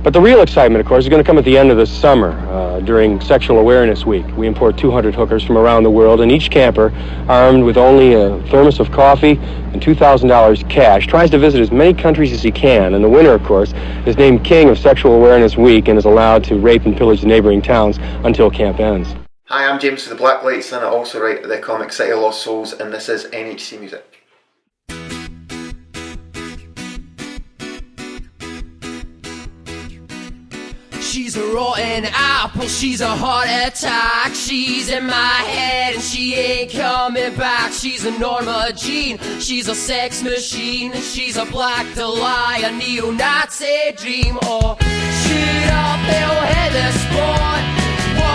But the real excitement, of course, is going to come at the end of the summer, during Sexual Awareness Week. We import 200 hookers from around the world, and each camper, armed with only a thermos of coffee and $2,000 cash, tries to visit as many countries as he can. And the winner, of course, is named King of Sexual Awareness Week and is allowed to rape and pillage the neighboring towns until camp ends. Hi, I'm James for the Black Lights, and I also write the comic City of Lost Souls, and this is NHC Music. She's a rotten apple, she's a heart attack. She's in my head and she ain't coming back. She's a Norma Jean, she's a sex machine. She's a black Delilah, a neo-Nazi dream. Oh, shoot up, they'll hit the spot.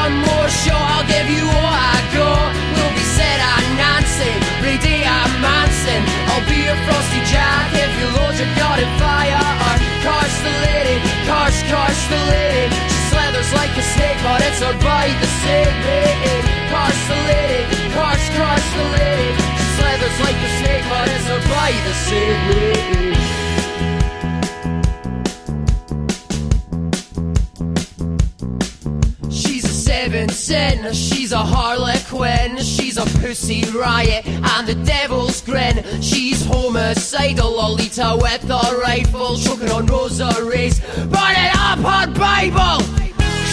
One more shot, I'll give you all I got. We'll be set at Nancy, Brady at Manson. I'll be your Frosty Jack if you load your gun and fire. Or curse the lady, curse the lady. She slithers like a snake, but it's her bite the same way. Curse the lady, curse the lady. She slithers like a snake, but it's her bite the same way. Sin. She's a harlequin, she's a pussy riot and the devil's grin. She's homicidal, Lolita with a rifle, choking on rosaries, burning up her Bible.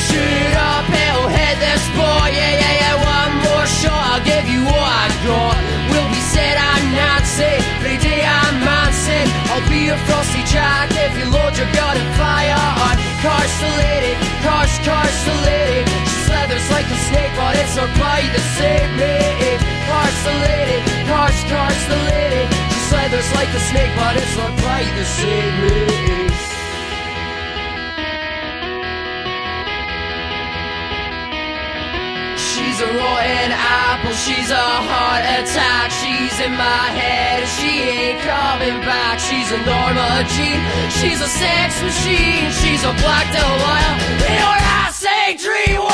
Shoot up, it'll hit this boy, yeah, one more shot, I'll give you all I got. We'll be set on Nancy, Brady and Manson. I'll be your Frosty Jack if you load your gun and fire. On curse the lady, curse the lady. Slithers like a snake, but it's her bite the same way. Curse the lady, curse the lady. She slithers like a snake, but it's her bite the same way. She's a rotten apple, she's a heart attack. She's in my head, she ain't coming back. She's a Norma Jean, she's a sex machine. She's a black Delilah, neo-Nazi dream.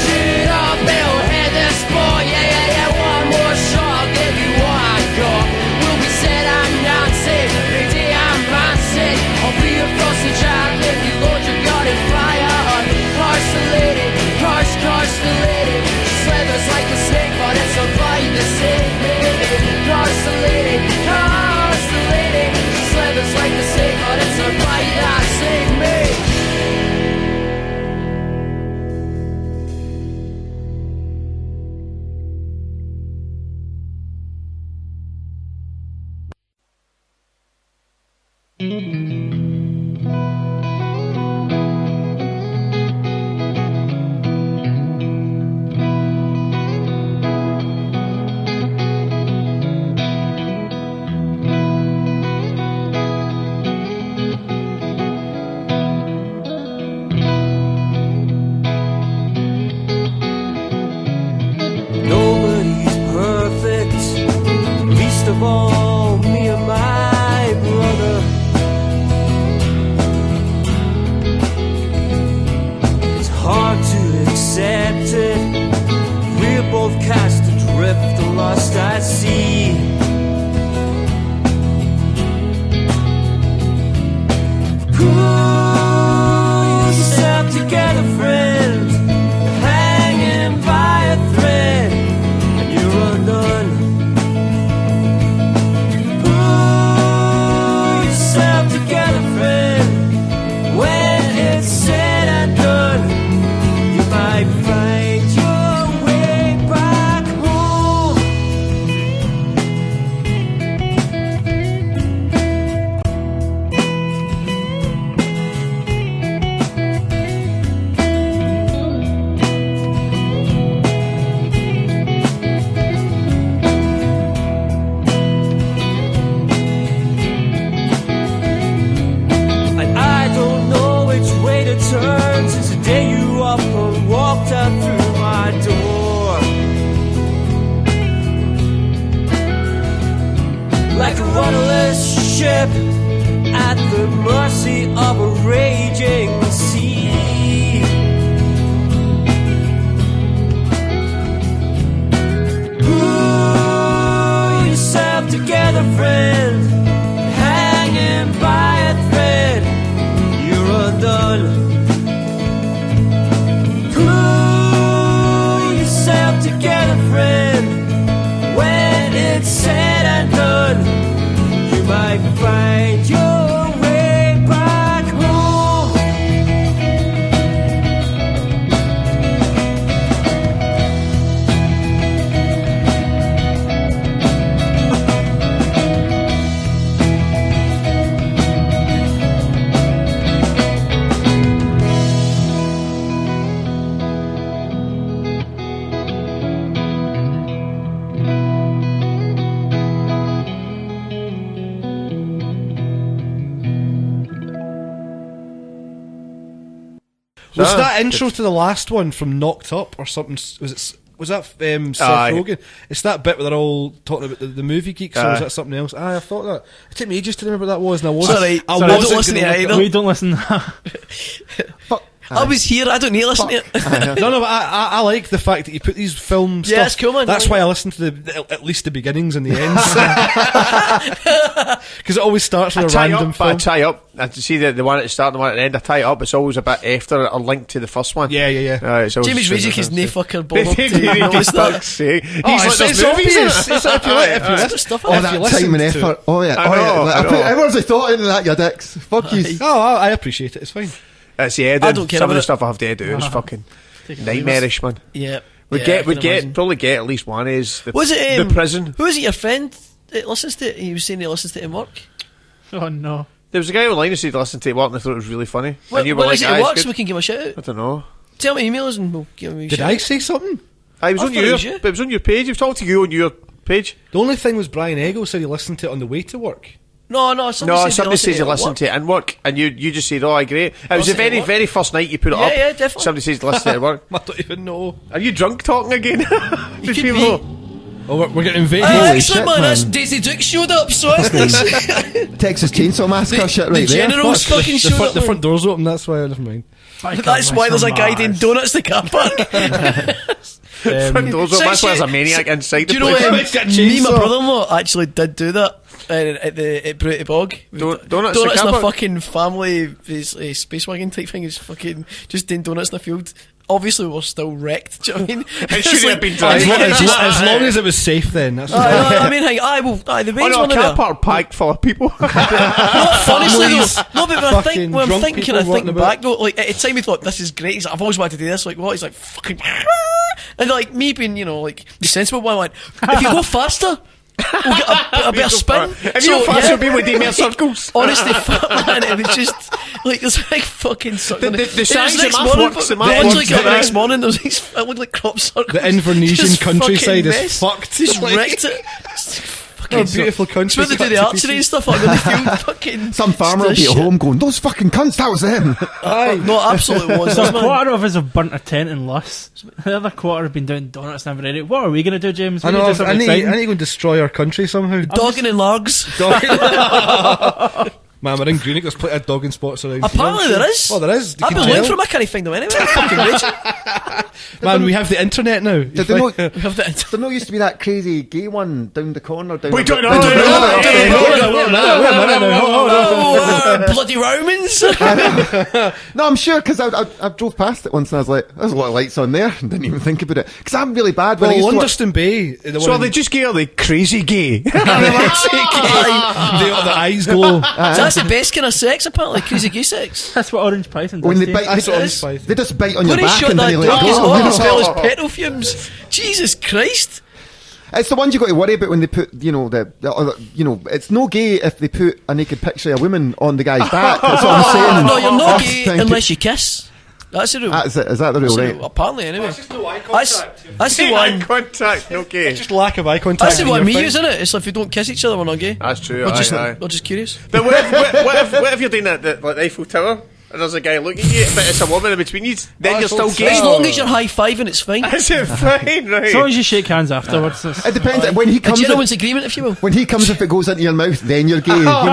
Shoot up, it'll hit this boy, yeah, one more shot, I'll give you what I got. We'll be set on Nancy, Brady and Manson. I'll be your Frosty Jack if you load your gun and fire. Curse the lady, curse the lady. She slithers like a snake, but it's her bite the same way. Curse the lady, curse the lady. She slithers like a snake, but it's her bite that same way. Nobody's perfect, least of all me and my brother. It's hard to accept it. We're both cast adrift and lost at sea. Pull yourself together, friend. Hanging by a thread, and you're undone. Pull yourself together, friend. When it's said and done, you might find your way back home. And I don't know which way to turn since the day you up and walked out through my door. Like a rudderless ship at the mercy of a raging sea. Pull yourself together, friend. Hanging by a thread, you're undone. Was that intro to the last one from Knocked Up or something? Was that Seth Rogen? It's that bit where they're all talking about the movie geeks, or was that something else? I thought that. It took me ages to remember what that was, and I wasn't. Sorry, I don't listen to it either. We don't listen. Fuck. I was here, I don't need to listen to it. No, but I like the fact that you put these film stuff. Yeah, it's cool, man. That's why I listen to at least the beginnings and the ends. Because it always starts with a random film. I tie up. I see the one at the start and the one at the end. I tie it up. It's always a bit after or linked to the first one. Yeah. Jamie's Razik is no fucker bother to notice that. It's obvious. It's if you that time and effort. Oh yeah. I put hours of thought into that, you dicks. Fuck you. Oh, I appreciate it. It's fine. It's the editing. I don't care Some of about the it. stuff I have to edit is fucking nightmarish, man. Yeah. We'd probably get at least one is the prison. Who is it, your friend that listens to it? He was saying he listens to it in work. Oh no. There was a guy online who said he listened to it at work and I thought it was really funny. What is it at work so we can give him a shout out? I don't know. Tell me email us and we'll give him a Did shout I out. say something? It was on your page. You've talked to you on your page. The only thing was Brian Eggle said he listened to it on the way to work. No, somebody says you listen to it in work, and you just said, "Oh, I agree." It was the very first night you put it up. Yeah, definitely. Somebody says you listen to it at work. I don't even know. Are you drunk talking again? You could be. Oh, we're getting invaded. Excellent, shit, man. man. That's Daisy Duke showed up, so that's Texas Chainsaw Massacre shit right the there. General's fucking showed up. The front door's open, that's why. Never mind. That's why there's a guy doing donuts in the car park. Front doors up. That's why there's a maniac inside Do the you know place. me and my brother-in-law actually did do that at Bruty Bog. Donuts in in a a fucking family space wagon type thing. Is fucking just doing donuts in the field. Obviously, we're still wrecked. Do you know what I mean? It shouldn't have been done. As long as it was safe, then. That's I mean, the mains one a car of park packed full of people. honestly, though, no, but when I'm thinking back, though, like at the time we thought this is great. He's like, I've always wanted to do this. Like, what? He's like, fucking, and like me being, like the sensible one, I went, if you go faster, we'll get a bit of spin. If you go faster, you'll be with Demir circles. Honestly, man, it was just like there's like fucking circles. The size of my works, the next morning there was these, it looked like crop circles. The Invernessian Just countryside fucking is fucked. Just Like, wrecked it. a beautiful country. It's where they do the archery and stuff. I really feel fucking. Some farmer will be at home going, "Those fucking cunts, that was them." No, absolutely was. So a quarter of us have burnt a tent in Luss. The other quarter have been doing donuts and everything. What are we going to do, James? I know. I need to go and destroy our country somehow. Dogging and largs. Man, we're in Greenock. There's plenty of dogging spots around. Apparently there is. Oh, there is. I've been looking for them. I can't find them anywhere. Fucking raging. Man, we have the internet now. Did they know, We have the internet. there no used to be that crazy gay one down the corner? We don't know. Bloody Romans. No, I'm sure, because I drove past it once and I was like, there's a lot of lights on there, and didn't even think about it. Because I'm really bad when I used to watch... Wonderston Bay. So are they just gay or are they crazy gay? The eyes glow. So that's the best kind of sex, apparently. Crazy gay sex. That's what Orange Python does. When they to you. bite, That's what is. they just bite on your When he back shot and that then they dog, let his go. heart smell as petrol fumes. Jesus Christ. It's the ones you got to worry about when they put, it's no gay if they put a naked picture of a woman on the guy's back. That's what I'm saying. No, you're not gay Thank you. unless you kiss. That's the rule. Is that the rule, right? Apparently, anyway. It's just no eye contact. That's the Eye one. contact, okay. Just lack of eye contact. That's the one we use, isn't it? It's like if we don't kiss each other, we're not gay. That's true. We're Aye. just curious. But what if you're doing that like the Eiffel Tower and there's a guy looking at you, but it's a woman in between you, then you're still gay? As long as you're high fiving, it's fine. Is it fine, right? As long as you shake hands afterwards. It depends. When he A comes, gentleman's agreement, if you will. when he comes, if it goes into your mouth, then you're gay. You're What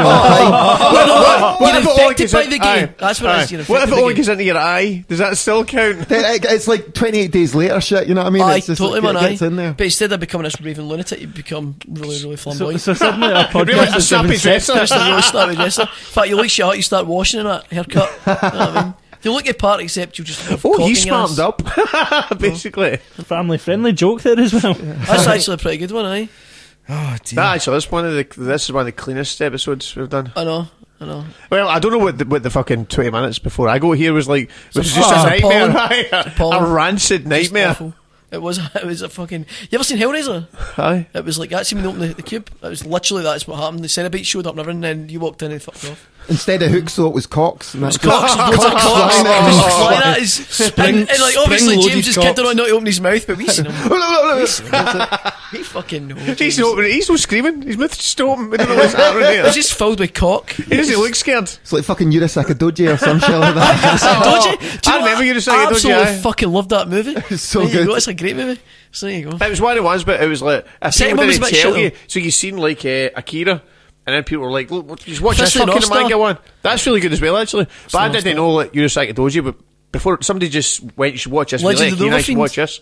if it only infected goes by in- the gay. aye. That's what it is. You're What if infected it by only the goes into your eye? Does that still count? Then it's like 28 days later shit, you know what I mean? Aye, It's just totally, like, man, it gets in there. But instead of becoming this raving lunatic, you become really, really flamboyant. So suddenly our Could be like podcast a is having snappy sex. dresser. Just a really snappy dresser. In fact, you look short, you start washing in that haircut. You know what I mean? You look at part except you just have Oh, cocking he's your ass. smartened up, basically. Family friendly joke there as well. That's actually a pretty good one, aye? Oh, dear. Actually, this is one of the cleanest episodes we've done. I know. Well, I don't know what the fucking 20 minutes before I go here was like. It was It's just a appalling. nightmare, It's appalling. a rancid Just nightmare. awful. It was a fucking... You ever seen Hellraiser? Aye. It was like that scene when they opened the cube. It was literally that's what happened. The Cenobite showed up and everything, and then you walked in and fucked off. Instead of hooks, though, it was cocks. And that's Cocks, loads of cocks. flying at Just him. flying at us. And like obviously spring-loaded James is cocks. kidding on not to open his mouth, but we seen him. He fucking knows. He's no screaming. His mouth's just open. We don't know what's happening here. It's just filled with cock. He doesn't look scared. It's like fucking Urasaka Doji or some shit like that. Doji. I remember you saying I Doji. absolutely fucking loved that movie. It's so There you good. go, it's a great movie. So there you go. It was one of the ones, but it was like if Second people one was didn't a bit tell shit, you. So you seen like Akira, and then people were like, "Look, just watch this Fist of fucking North Star. manga one." That's really good as well, actually. But I North didn't Star. know like Urasaki Doji, but before somebody just went, "You should watch this." Legend of the Akira, you should Overfiend. watch this.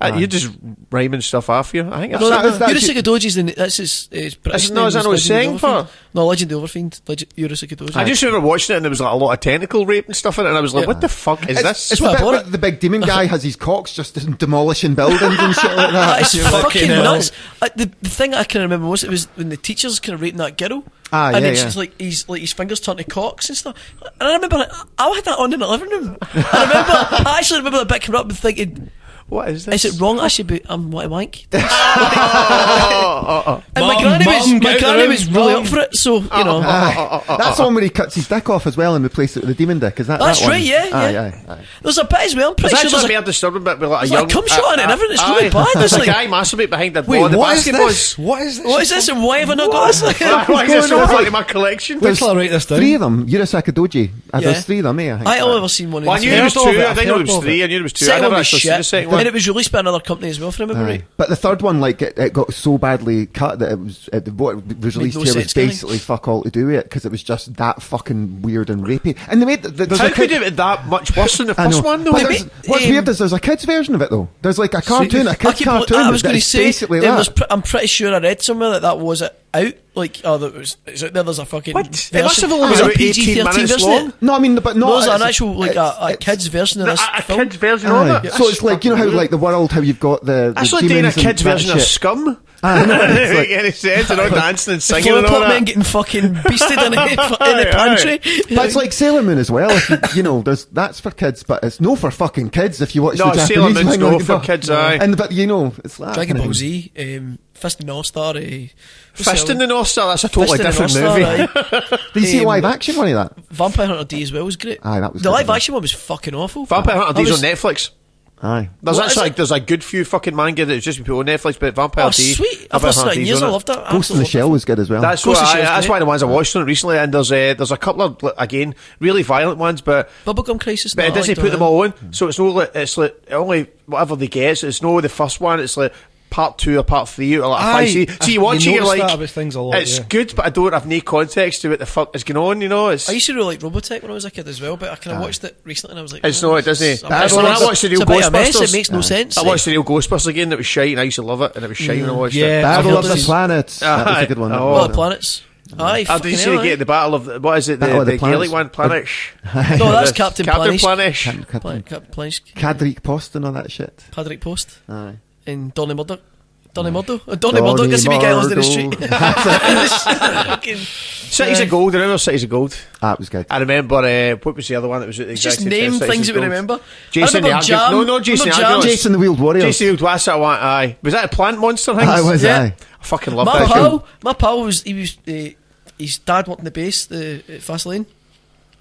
You're just rhyming stuff off you. I think No, that's Urasaka Doji's that's his British no, is that name. what it's saying for? No, Legend of the Overfiend. Urasaka Doji. I just remember watching it and there was like a lot of tentacle rape and stuff in it, and I was like, Yeah. "What the fuck is this?" It's the what I bit bought where it. the big demon guy has his cocks just demolishing buildings and shit like that. It's You're like, fucking hell. nuts. The thing I can remember most, it was when the teachers kind of raping that girl. Ah, and yeah, it's yeah. just like his fingers turn to cocks and stuff. And I remember I had that on in the living room. I actually remember the bit coming up and thinking, What is this? is it wrong? I should be. What a wank. And Mum, my granny get out the was room, really Mum. up for it. So you know, That's the one where he cuts his dick off as well and replaces it with a demon dick. Is that That's that one? right, yeah, Aye, yeah. aye, aye. there's a bit as well. I'm There's pretty sure actually there's a more disturbing bit with like a there's young like a cum shot in it and everything. It's really aye. bad. There's There's a like, guy masturbate behind the Wait, ball. The what is basketball. this? What is this? what is this and why have I not got this? Why is this so funny? My collection. Wait till I write this down. Three of them. Urasaka Doji. Yeah. There's three of them, eh? I think. I only ever seen one. Well, I of knew the there was Heard of two. it, I didn't know I've there was heard of three. it. I knew there was two. I second never one was actually seen shit, the second one. and it was released by another company as well from memory. Aye. But the third one, like, it got so badly cut that what was released no here was sense, kinda. basically fuck all to do with it because it was just that fucking weird and rapey. And they made there's How a could kid- it be that much worse than the I know. first one, though? But what's weird is there's a kids version of it though. There's like a cartoon, a kids cartoon. I was going to that's say, basically there that. was I'm pretty sure I read somewhere that was out. Like, it's out there. There's a fucking. What? Version. It must have only There's been a about 18 PG-13 minutes version of it. long. No, I mean, but No, not. there's an it's- actual like a kids version of this A film. kid's version Aye. of it? So it's like, you know how like the world, how you've got the That's the like doing a demons and kid's that version of shit. Scum. I know, it's Doesn't like- make any sense. They're all dancing and singing Flower and all pot men that. getting fucking beasted in the Aye. pantry. But it's like Sailor Moon as well. If you know, that's for kids, but it's no for fucking kids. If you watch No, the Japanese Sailor Moon's thing, no like, for kids, aye. And but you know, it's that Dragon kind Ball of- Z, Fist in the North Star. Fist in the North Star, that's a totally Fist in the different North movie. Star, Did you see the Um, live action one of that? Vampire Hunter D as well was great. Aye, that was the good, live yeah. action one was fucking awful. Vampire Hunter That D's was- on Netflix. Aye. There's What is actually it? like, there's a good few fucking manga that's just been put on Netflix, but Vampire Oh, D. sweet! I've Vampire listened to Hunter it in D's years. on I it. loved it. Ghost in the Absolutely Shell was good as well. That's Ghost in the Shell's that's great. one of the ones I watched on it recently, and there's a couple of again really violent ones, but Bubblegum Crisis. but no, it doesn't I put them don't all on. So it's no like it's like only whatever they get. So it's no the first one. It's like part 2 or part 3 or like Aye. 5. So you watch You it, you're notice like that about things a lot, it's yeah. good, but I don't have no context to what the fuck is going on. You know, it's I used to really like Robotech when I was a kid as well, but I kind of watched it recently and I was like, It's no, it doesn't. it's That's when I watched the new it's a bit of a mess, Ghostbusters. It makes no sense. I watched the real Ghostbusters again. That was shite, and I used to love it, and it was shite when I watched yeah. it. Battle I've of heard the this. Planets. That was a good one. that Oh. Well, was. the planets. Aye, Oh, did you see fucking hell, get the battle of what is it? Battle of The the Gaelic Planets. one, Planet. No, that's Captain Planish. Planish. Cadric Post and all that shit. Patrick Post Aye. and Donny Murdoch. Donny Murdoch? Donny Murdoch gets to be guy on the street. Fucking- Cities of Gold. I remember Cities of Gold. That was good. I remember what was the other one that was the Just exact name same Cities things of that we Gold. remember. Jason I the remember Jam. Argonauts. No, Jason the Remember Jam? Argonauts. Jason the Wheeled Warriors. Jason the Wheeled Warriors. Aye. Was that a plant monster thing? I was. Yeah. Aye. I fucking love that show. My pal was his dad worked in the base, the Fast Lane,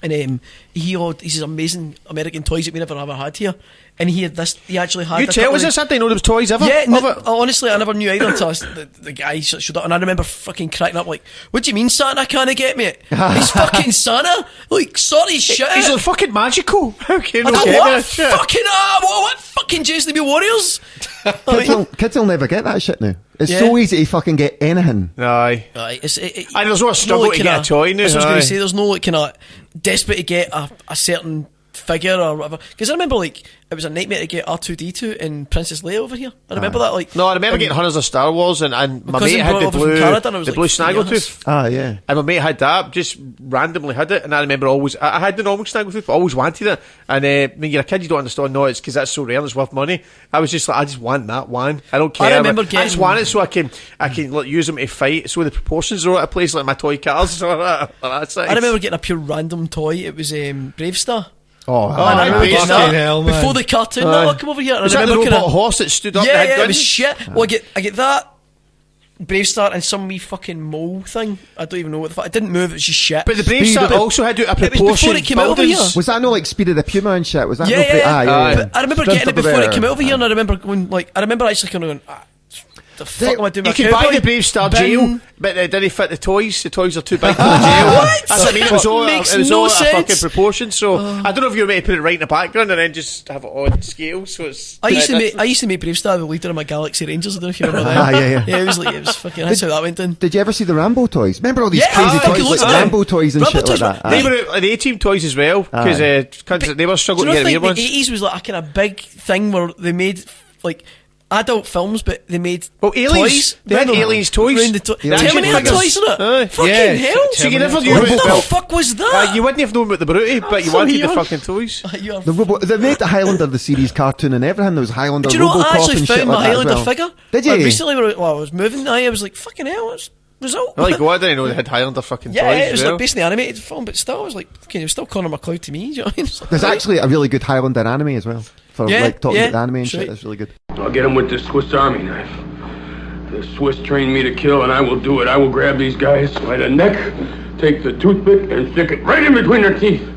and he had these amazing American toys that we never ever had here. And he had this. He actually had. You a tell couple us of- this? I didn't know there was toys ever. Yeah, of it. honestly, I never knew either until the guy showed up, and I remember fucking cracking up like, "What do you mean Santa can't get me? He's fucking Santa! Like, sorry, shit! He's like fucking magical. How can I you don't get what that shit? fucking what fucking Jason the Warriors? Kids will never get that shit now. It's Yeah. so easy to fucking get anything. Aye. Aye, And there's no struggle to get a toy now, That's what I was aye. going to say. There's no like kind of desperate to get a certain figure or whatever. Because I remember like it was a nightmare to get R2D2 and Princess Leia over here. I remember that like. No, I remember getting hundreds of Star Wars, and my cousin mate had brought the it over from blue, Canada, and I was the like, blue yes. Snaggletooth. Ah, yeah. And my mate had that, just randomly had it, and I remember always, I had the normal Snaggletooth, but I always wanted it. And when you're a kid, you don't understand, no, it's because that's so rare and it's worth money. I was just like, I just want that one. I don't care. I remember I just getting- want it so I can like, use them to fight, so the proportions are out of place, like my toy cars. So that's I remember getting a pure random toy. It was Bravestar. Oh, And I aye, remember getting Bravestar. that Fucking hell, man. before the cartoon Aye. network come over here. And was I that the remember robot kinda, horse that stood up? yeah, and had yeah, it guns? was shit. Well, I get that. Brave Star and some wee fucking mole thing. I don't even know what the fuck. It didn't move. It was just shit. But the Brave Speed Star of- also had a It was proportion. before it came out over here. Was that not like Speed of the Puma and shit? Was that Yeah, not yeah, yeah. yeah. But I remember Strength getting it of the before it bear. came out over here, and I remember going like, I remember actually kind of going, the fuck am I doing? You with could a buy cowboy? the Brave Star Bin. jail, but they didn't fit the toys. The toys are too big for the jail. What? That's what I mean. It was all, Makes it was no all sense. a fucking proportion. So I don't know if you were meant to put it right in the background and then just have it on scale. So it's. I used to make Brave Star the leader of my Galaxy Rangers. I don't know if you remember that. Yeah. It was like, it was fucking. That's how that went down. Did you ever see the Rambo toys? Remember all these Yeah, crazy fucking toys, loads like of them. Rambo toys and Rambo shit toys like that? were- They were the A-Team toys as well because they were struggling Do to you get know, the like, ones. the 80s was like a kind of big thing where they made like adult films, but they made Aliens. toys. They had Remember? Aliens toys. Around the Yeah, Terminator figures. toys, isn't it? Aye. Fucking Yeah, hell! So you never knew What the about fuck was that? you wouldn't have known about the Brute, but you so wanted the young. fucking toys. You are They made the Highlander the series cartoon and everything. There was Highlander, Do you know what? I Robocop actually and shit found like my that as Highlander well. figure. Did you? Recently, when I was moving, I was like, fucking hell, what's the result? Like, I didn't know they had Highlander fucking Yeah, toys it was as well. like basically an animated film, but still, I was like, okay, it was still Conor McLeod to me. Do you know what I mean? It's like, There's actually a really good Highlander anime as well. For Yeah, like talking yeah, about the anime and that's shit, right. that's really good. I'll get him with this Swiss Army knife. The Swiss trained me to kill, and I will do it. I will grab these guys by the neck, take the toothpick, and stick it right in between their teeth.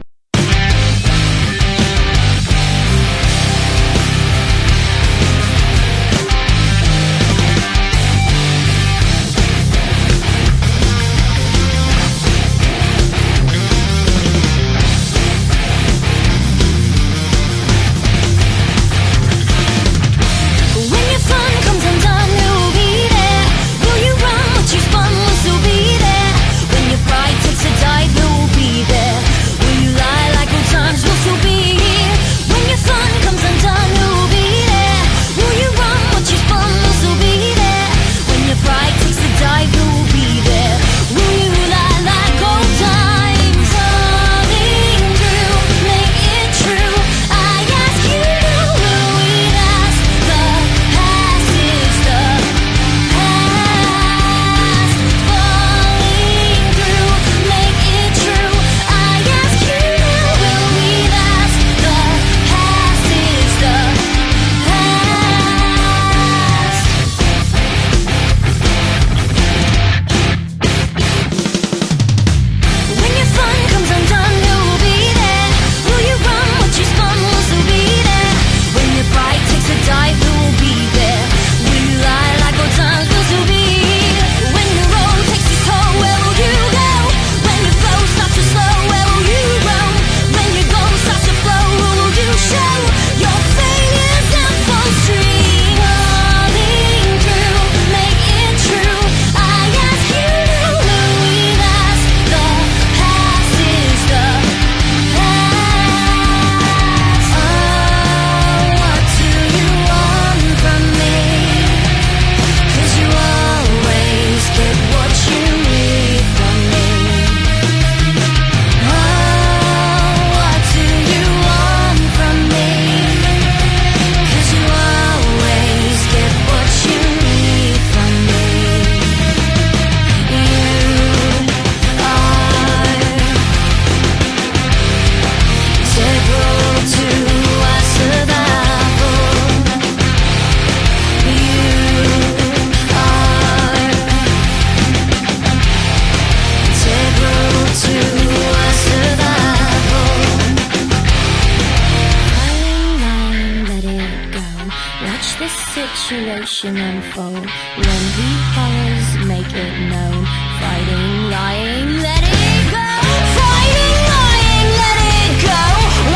When your fun comes undone, who'll be there? Will you run? What you spun will still be there. When your pride takes a dive, who'll be there? Will you lie like old times? We'll still be here. When your fun comes undone, who'll be there? Will you run? What you spun will still be there. When your pride takes a dive, who'll be there? Will you lie like old times? Falling through, make it true. I ask you, will we last? The past is the past. Falling through, make it true. I ask you, will we last? The past is the past. When your fun comes undone, who'll be there? Will you run? What you spun will still be there. When your pride takes a dive, who'll be there? Will you lie like old times? Will still be here. When your road takes its toll, where will you go? When your flow starts to slow, where will you roam? When your goal starts to flow, who will you show? Your failures and full stream. Falling through, make it true. I ask you, will we last? The past is the past. Oh, what do you want from me? 'Cause you always get what you need from me. Oh, what do you want from me? 'Cause you always get what you need from me. You are integral to our survival. You are integral to our survival. Fighting line, let it go. Watch this situation unfold. When he hollers, make it known. Fighting, lying, let it go. Fighting, lying, let it go.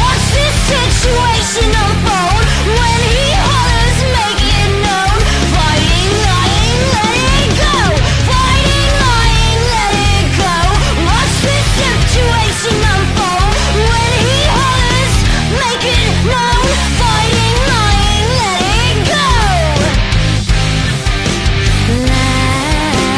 Watch this situation unfold. When he hollers, make it known. Fighting, lying, let it go. Fighting, lying, let it go. Watch this situation unfold. When he hollers, make it known. Fighting, lying, let it go. Let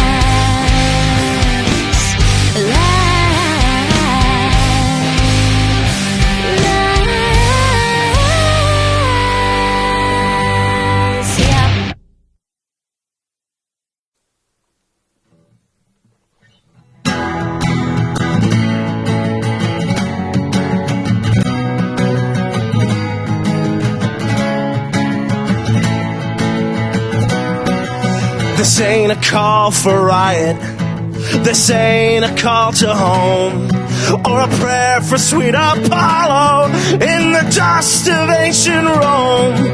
This ain't a call for riot. This ain't a call to home, or a prayer for sweet Apollo in the dust of ancient Rome.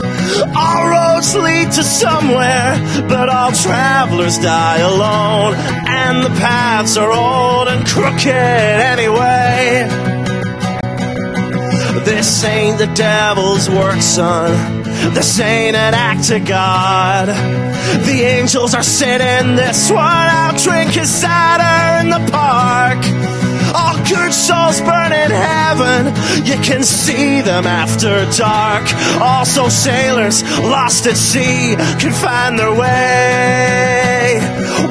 All roads lead to somewhere, but all travelers die alone, and the paths are old and crooked anyway. This ain't the devil's work, son. This ain't an act of God. The angels are sitting this one out, drinking cider in the park. All good souls burn in heaven, you can see them after dark. Also sailors lost at sea can find their way,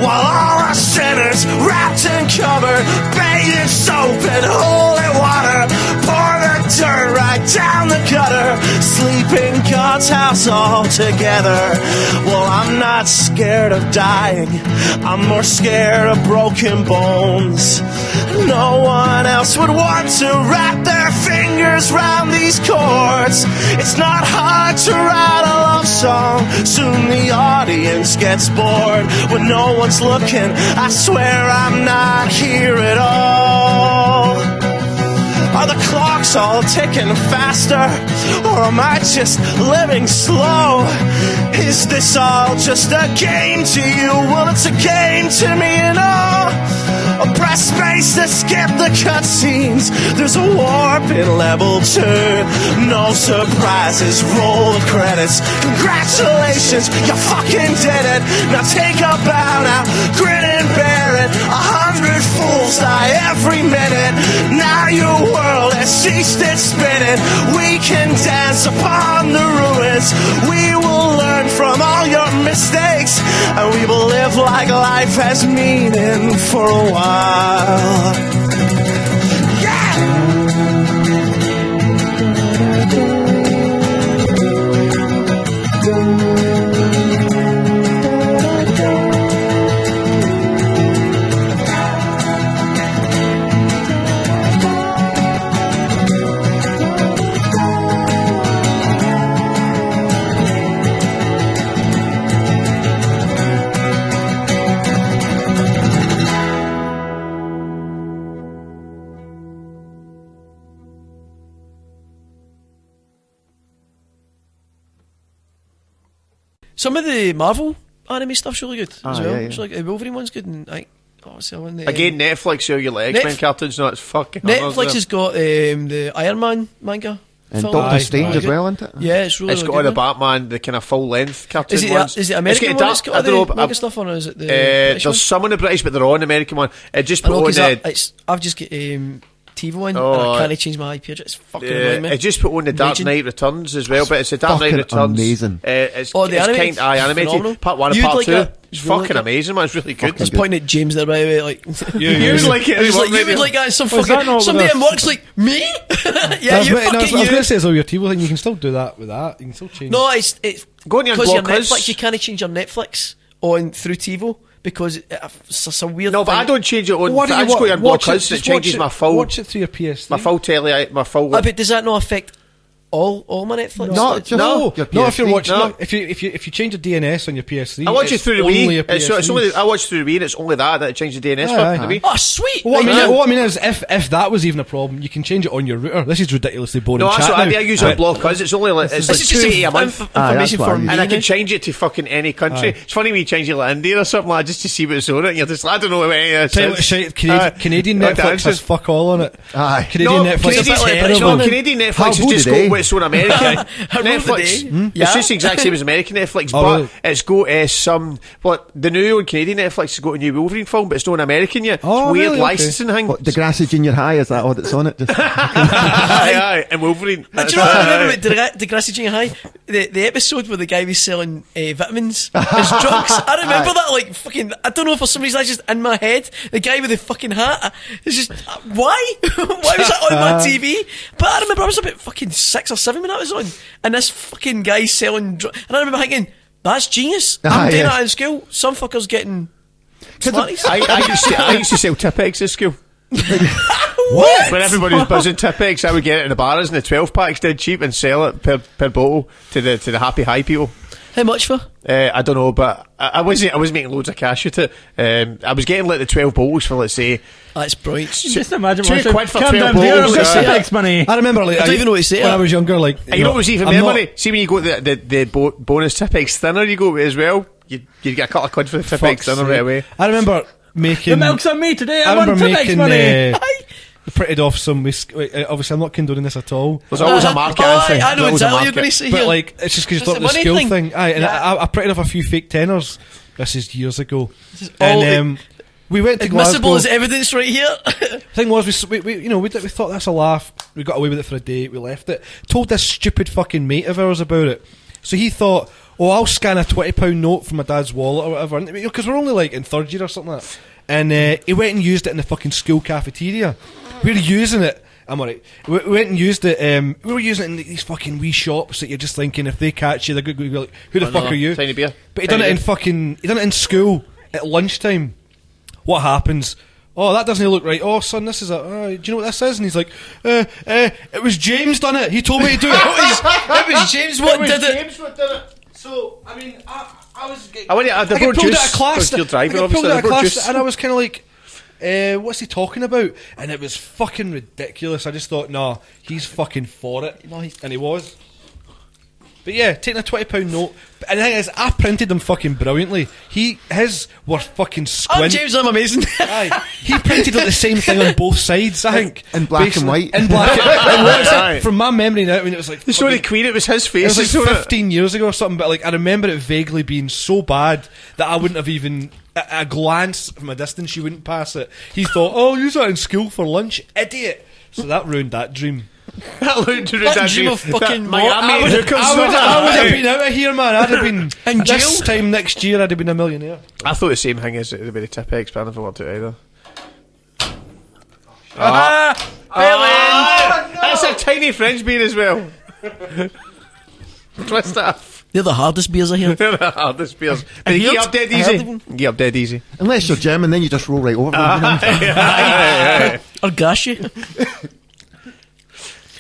while all our sinners wrapped and covered, bathed in soap and holy water, pour the dirt right down the gutter, sleep in God's house all together. Well, I'm not scared of dying, I'm more scared of broken bones. No one else would want to wrap their fingers round these chords. It's not hard to write a love song, soon the audience gets bored. When no one's looking, I swear I'm not here at all. Are the clocks all ticking faster, or am I just living slow? Is this all just a game to you? Well, it's a game to me, you know. Press space to skip the cutscenes. There's a warp in level 2. No surprises, roll the credits. Congratulations, you fucking did it. Now take a bow now, grin and bear it. 100 fools die every minute. Now your world has ceased its spinning. We can dance upon the ruins. We will learn from all your mistakes, and we will live like life has meaning for a while. Some of the Marvel anime stuff's really good as well. Yeah. It's like the Wolverine one's good, and obviously one. Again, Netflix, all your X-Men cartoons, no, it's fucking. Netflix has got the Iron Man manga. And film. Doctor Strange as well, isn't it? Yeah, it's really It's got all the Batman, the kind of full-length cartoon ones. Is it American one that's got all the manga stuff on, or is it the British there's some on the British, but they're on the American one. Just put on I've just got TiVo one, Oh, and I can't change my IP address. It's fucking annoying me. I just put on the Dark Knight Returns as well, but it's the Dark Knight fucking Returns. amazing. It's animated? animated. Phenomenal. Part 1 and You'd part like 2. that? It's You'd like fucking that? amazing, man. It's really good. I was pointing at James there, by the way, like You was like it. I was like, you would like that. Some fucking somebody in work's like me. Yeah, you fucking I was you. going to say, so your TV thing, you can still do that with that. You can still change. No, it's Go on your because your blog, Netflix. You can't change your Netflix on through TiVo because it's a weird. No, but thing. I don't change it on. Why don't I you just go to your blog watch it? because it Just changes watch my it- full. Watch it through your PS3. My full telly, my full. But does that not affect all my Netflix? Not just No, your not if you're PS3. watching. No. No, if you change the DNS on your PS3, I watch it it's through the only a Wii. It's PS3. only, I watch through the Wii, and it's only that it changes the DNS Aye, for the Wii. Oh, sweet. What Right, I mean is, if that was even a problem, you can change it on your router. This is ridiculously boring. No, that's chat what now. I use a blog because it's only like it's like This is just $2.80 a month. information what I for use. me. And I can change it to fucking any country. It's funny when you change it like India or something like that, just to see what's on it. And you're just, I don't know where it Tell you what, is. shite, Canadian Not Netflix dancing. has fuck all on it. Aye. Canadian Netflix is terrible. Canadian Netflix How is good just are got they? what's on American How good are Netflix. they? It's just the exact same as American Netflix, Oh, but really? it's got some. What the new on Canadian Netflix has got a new Wolverine film, but it's not in American yet. Oh, It's weird really? Okay. licensing thing. What, Degrassi Junior High, is that all that's on it? Just aye, and Wolverine. Do you know what I remember about Degrassi Junior High? The episode where the guy was selling vitamins as drugs. I remember that like fucking. I don't know, for some reason that's just in my head. The guy with the fucking hat. It's just why? Why was that on my TV? But I remember I was about fucking 6 or 7 when that was on, and this fucking guy selling drugs. And I remember thinking, that's genius. I'm doing that in school. Some fuckers getting smarties. I used to sell Tipex at school. What? When everybody was buzzing Tipex, I would get it in the bars and the 12 packs dead cheap and sell it per bottle to the happy high people. How much for? I don't know, but I wasn't making loads of cash with it. I was getting like the 12 bottles for, let's say. That's brilliant. Just imagine £2 for calm 12 down, dear, bottles. I've got Tipex money. I remember, like, I don't even know what to say. when I was younger, like, You know what was even I'm more not- money? See when you go to the bonus Tipex thinner you go with as well, you get a couple of quid for the Tipex Fuck's dinner sake. right away. I remember making. The milk's on me today. I I want remember Tipex making. money. Printed off some. Obviously, I'm not condoning this at all. There's always a market, Anthony. I know There's always a exactly what you're market. going to say But here. like, it's just because It's it's a not the money school thing. thing. Aye, and Yeah. I printed off a few fake tenors. This is years ago. all And we went to admissible Glasgow. as evidence right here. Thing was, we we thought that's a laugh. We got away with it for a day. We left it. Told this stupid fucking mate of ours about it. So he thought, oh, I'll scan a £20 note from my dad's wallet or whatever. Because we're only like in third year or something like that. And he went and used it in the fucking school cafeteria. We were using it. I'm alright. We went and used it. We were using it in these fucking wee shops that you're just thinking if they catch you, they're going to be like, "Who the fuck are you?" Tiny beer. But he done it in fucking. He done it in school at lunchtime. What happens? Oh, that doesn't look right. Oh, son, this is a. Do you know what this is? And he's like, it was James done it. He told me to do it. It was James what did it. James what did it. So I mean, I was. I went to the I got pulled out of class. Because you're driving, I got pulled obviously. out of the class, juice. and I was kind of like, what's he talking about? And it was fucking ridiculous. I just thought, nah, he's fucking for it, and he was. But yeah, taking a £20 note. And the thing is, I printed them fucking brilliantly. His were fucking I'm squint. James, I'm amazing. Aye. He printed like the same thing on both sides, I think. In black and Basically. white. In black and white. Aye. From my memory now, I mean, it was like. The show the Queen, it was his It face. was like 15 years ago or something, but like I remember it vaguely being so bad that I wouldn't have even a glance from a distance. You wouldn't pass it. He thought, "Oh, use that in school for lunch, idiot." So that ruined that dream. That looked That dream of fucking Miami what? hookers. I would have been out of here, man. I'd have been In this jail? time next year. I'd have been a millionaire. I thought the same thing as the very Tipex, but I never worked it either. That's a tiny French beer as well. Twist it up. They're the hardest beers I hear. They're the hardest beers. But you get up dead I heard easy. them. Get up dead easy. Unless you're German, then you just roll right over them. You know? Or gash you.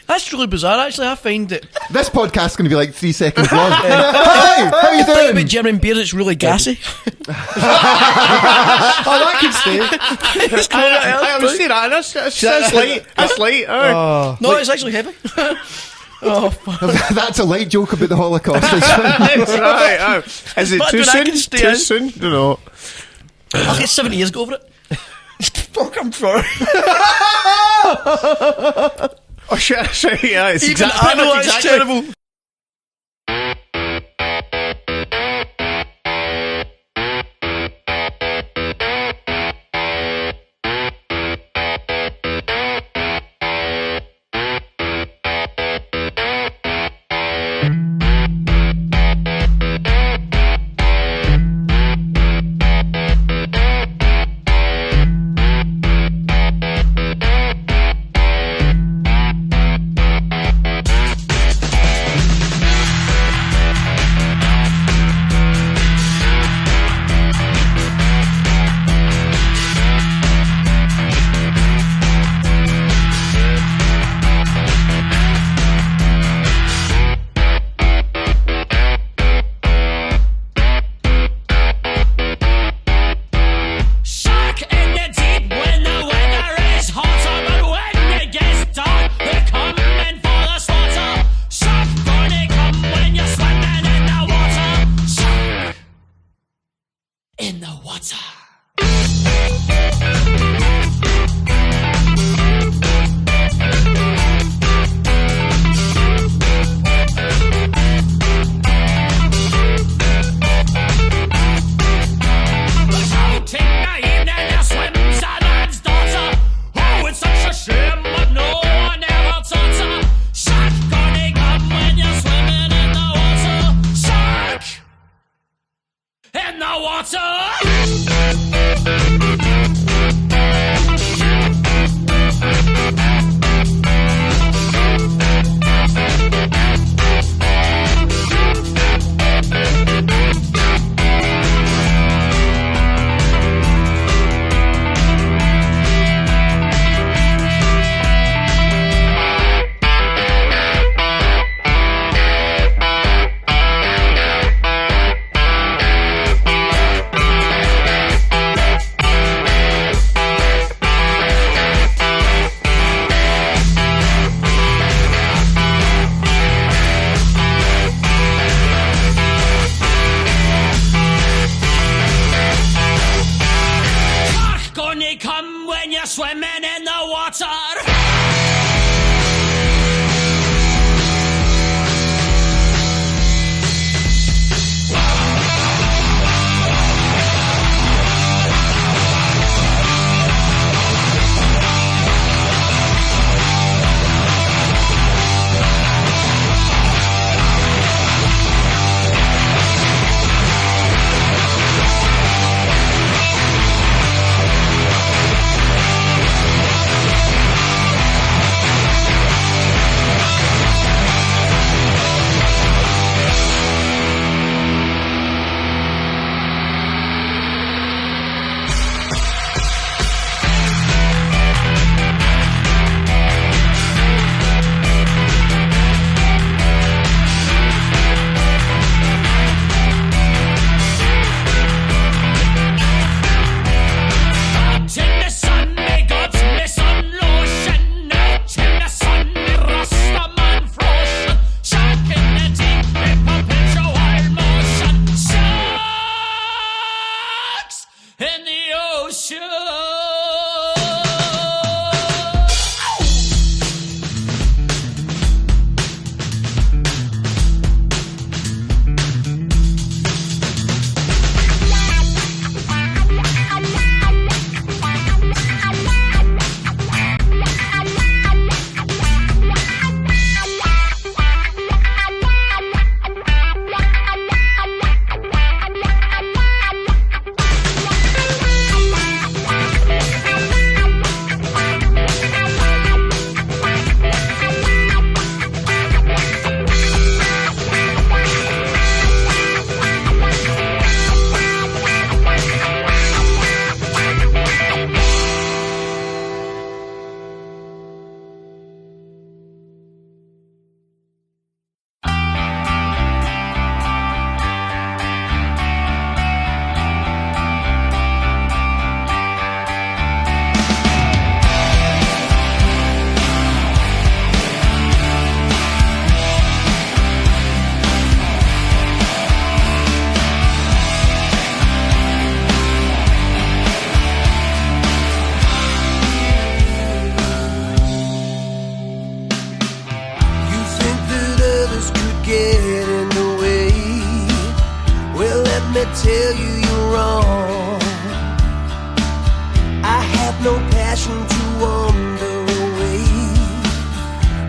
That's really bizarre, actually. I find it. This podcast's going to be like 3 seconds long. Hi, how you Think about doing? German beer, it's really gassy. Oh, that could stay. I was saying that. That's light. That's light. Oh, No, it's actually heavy. Oh, fuck. That's a light joke about the Holocaust. That's right. Is it But too when I soon? can stay Too in. soon? Don't know. I'll get 70 years, go over it. Fuck, I'm sorry. Oh shit! Yeah, it's Even exactly. I know that's exactly. terrible. Shark in the deep when the weather is hotter, but when it gets dark, they're coming for the slaughter. Shark gonna come when you're swimming in the water. Shark in the water. Floating the evening, there swims a man's daughter. Oh, it's such a shame, but no one ever taught her. Shark gonna come when you're swimming in the water. Shark in the water. get in the way. Well, let me tell you, you're wrong. I have no passion to wander away.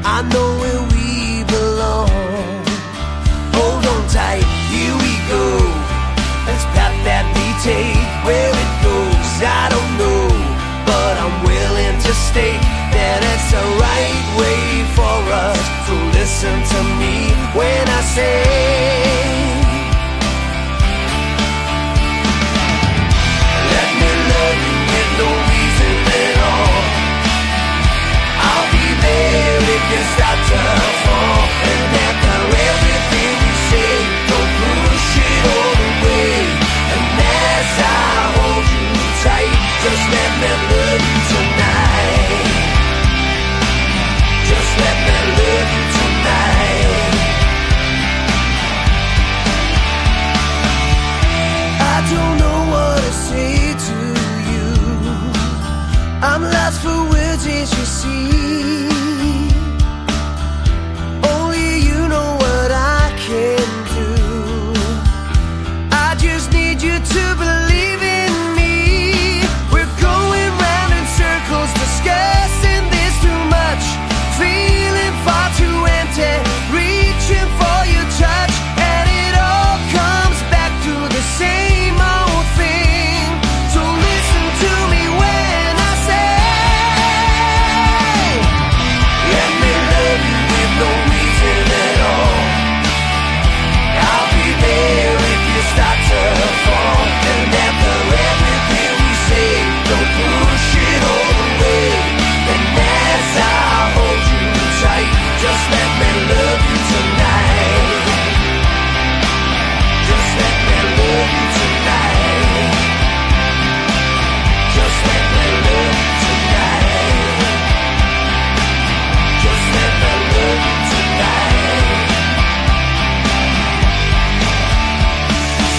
I know where we belong. Hold on tight, here we go. This path that we take, where it goes, I don't know, but I'm willing to state that it's the right way for us. So listen to me when I say, let me love you with no reason at all. I'll be there if you start to fall. And after everything we say, don't push it all away. And as I hold you tight, just let me love you tonight. Just let me love you tonight. I don't know what to say to you. I'm lost for words, as you see. Only you know what I can do. I just need you to believe in me. We're going round in circles, discussing this too much. Feeling far too empty, reaching for your touch. And it all comes back to the same old thing. So listen to me when I say, let me love you with no reason at all. I'll be there if you start to fall. And after everything we say, don't push it all away. And as I hold you tight, just let me love you tonight. Just let me love you tonight. Just let me love you tonight. Just let me love you tonight.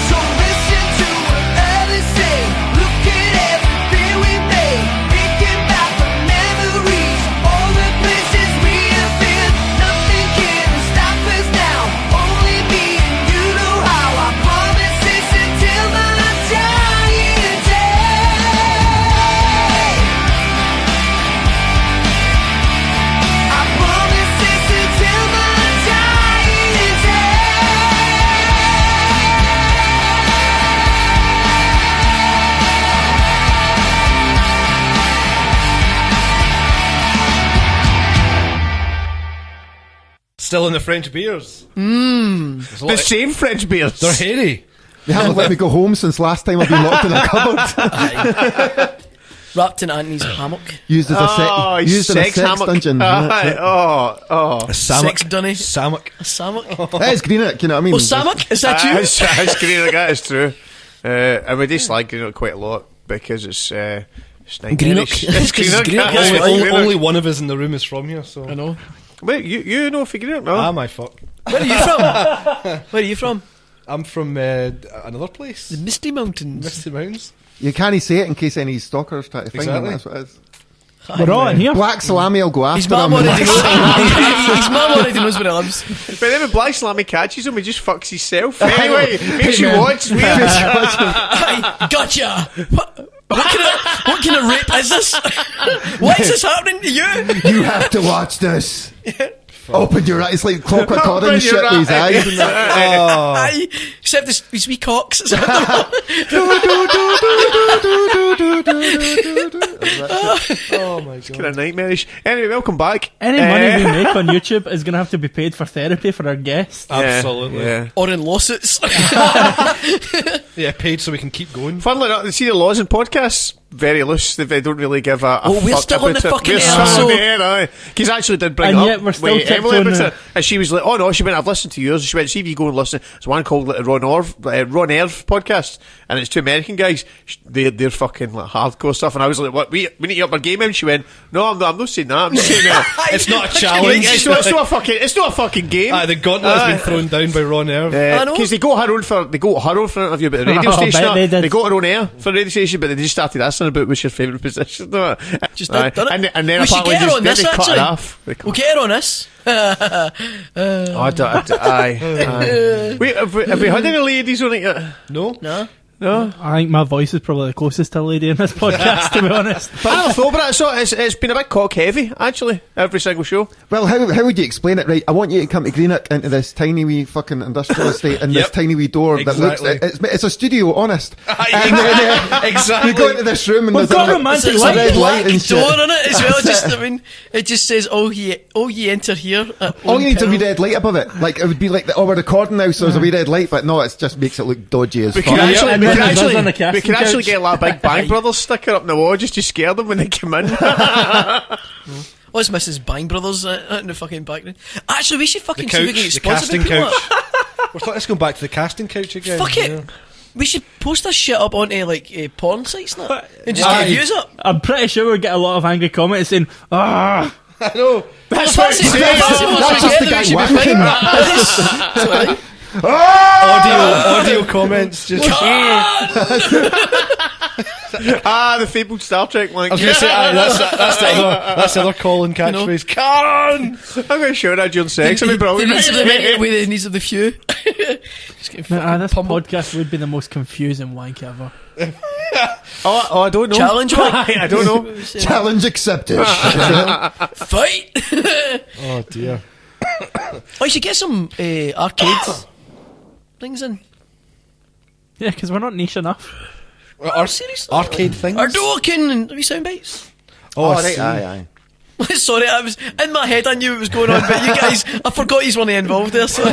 So listen to what others say. Look at everything we made. Thinking about the memories, all the places we have been. Nothing can stop us now. Only me and you know how. I promise this until my dying day. I promise this until my dying day. Still in the French beers. The same French beers. They're hairy. They haven't let me go home since last time I've been locked in a cupboard. Wrapped in Anthony's hammock. Used as a sex hammock. dungeon. Aye, oh. A sammock. Sex dunny. Sammock. A sammock. That is Greenock, you know what I mean? Oh, sammock? Is that you? It's Greenock, that is true. And we just like Greenock quite a lot because it's Greenock. It's Greenock. Greenock. Aye, it's Only, Greenock. only one of us in the room is from here, so. I know. Wait, you know for Greenock, no? Ah, my fuck. Where are you from? Where are you from? I'm from another place. The Misty Mountains. Misty Mountains. You can't say it in case any stalkers try to find them. Exactly. That's what it is. We're all in here. Black Salami will go after His mum them. already knows. His mum already knows where he lives. But then when Black Salami catches him, he just fucks himself. Anyway, makes you watch. It's weird. Hey, gotcha. What kind of rape is this? Why is this happening to you? You have to watch this. Open your eyes. It's like Clockwork Orange Open shit your with his eye. eyes and that. Aye. Except his wee cocks. Oh my god. Kind of nightmarish. Anyway, welcome back. Any money we make on YouTube is going to have to be paid for therapy for our guests. Absolutely. Yeah. Or in lawsuits. Yeah, paid so we can keep going. Funnily enough, see the laws and podcasts very loose. They don't really give a Oh, we're fuck still on about the it. fucking We're air, still so- on the air, aye. He's actually did bring And up yet we're still with kept Emily on about the- it, and she was like, "Oh no," she went, "I've listened to yours." She went, "See if you go and listen." There's one called the Ron Irv podcast, and it's two American guys. They're fucking like hardcore stuff, and I was like, "What? We need to up our game." And she went, "No, I'm not saying that. I'm just saying that." It's not a challenge. It's not a fucking game. The gauntlet has been thrown down by Ron Irv. I know. Because they got her own for an interview, but the radio I station. bet they did. Got her own air for the radio station, but they just started this asking about what's your favourite position. No. Just done it. And then We should apparently get her just on this, didn't cut actually. it off. We'll get her on this. Aye. Wait, have we had any ladies on it yet? No. No. I think my voice is probably the closest to a lady in this podcast, to be honest. I don't know, but it's been a bit cock heavy, actually, every single show. Well, how would you explain it? Right, I want you to come to Greenock into this tiny wee fucking industrial estate and this tiny wee door Exactly. that looks. It's a studio, honest. Exactly. You go into this room and We've there's got romantic a light. red light and door shit. on it as well. Just, I mean, it just says, "Oh, ye enter here." All you need is a wee red light above it. Like, it would be like, we're recording now, so there's a wee red light, but no, it just makes it look dodgy as We fuck. can actually, and we then can there's us on the actually, we casting can actually couch. get like a big Bang Brothers sticker up in the wall just to scare them when they come in. Oh, it's Mrs. Bang Brothers in the fucking background. Actually, we should fucking The see if we can couch, get the sponsored casting by people couch. like We're let's go back to the casting couch that. again. Fuck it. Yeah. We should post this shit up onto like porn sites now and just Aye. get views up. I'm pretty sure we'll get a lot of angry comments saying, I know. That's Well, fancy- fancy what That's we just get, the then guy we should be wanking. fine. Sorry. Audio comments just. The fabled Star Trek link. I was going to say, that's the other Colin catchphrase. Karen! I'm going to show that during sex. It'll be The brilliant. needs of the many outweigh the needs of the few. Just getting fucking this pummeled. podcast would be the most confusing wank ever. Oh, I don't know. Challenge one. I don't know. Challenge accepted. Fight. Oh dear. Oh, you should get some arcade things in. Yeah, because we're not niche enough. Seriously? Arcade things? Ardorkin and wee sound bites. Oh, I right, see. aye. Sorry, I was in my head. I knew what was going on, but you guys, I forgot he's one involved there. So I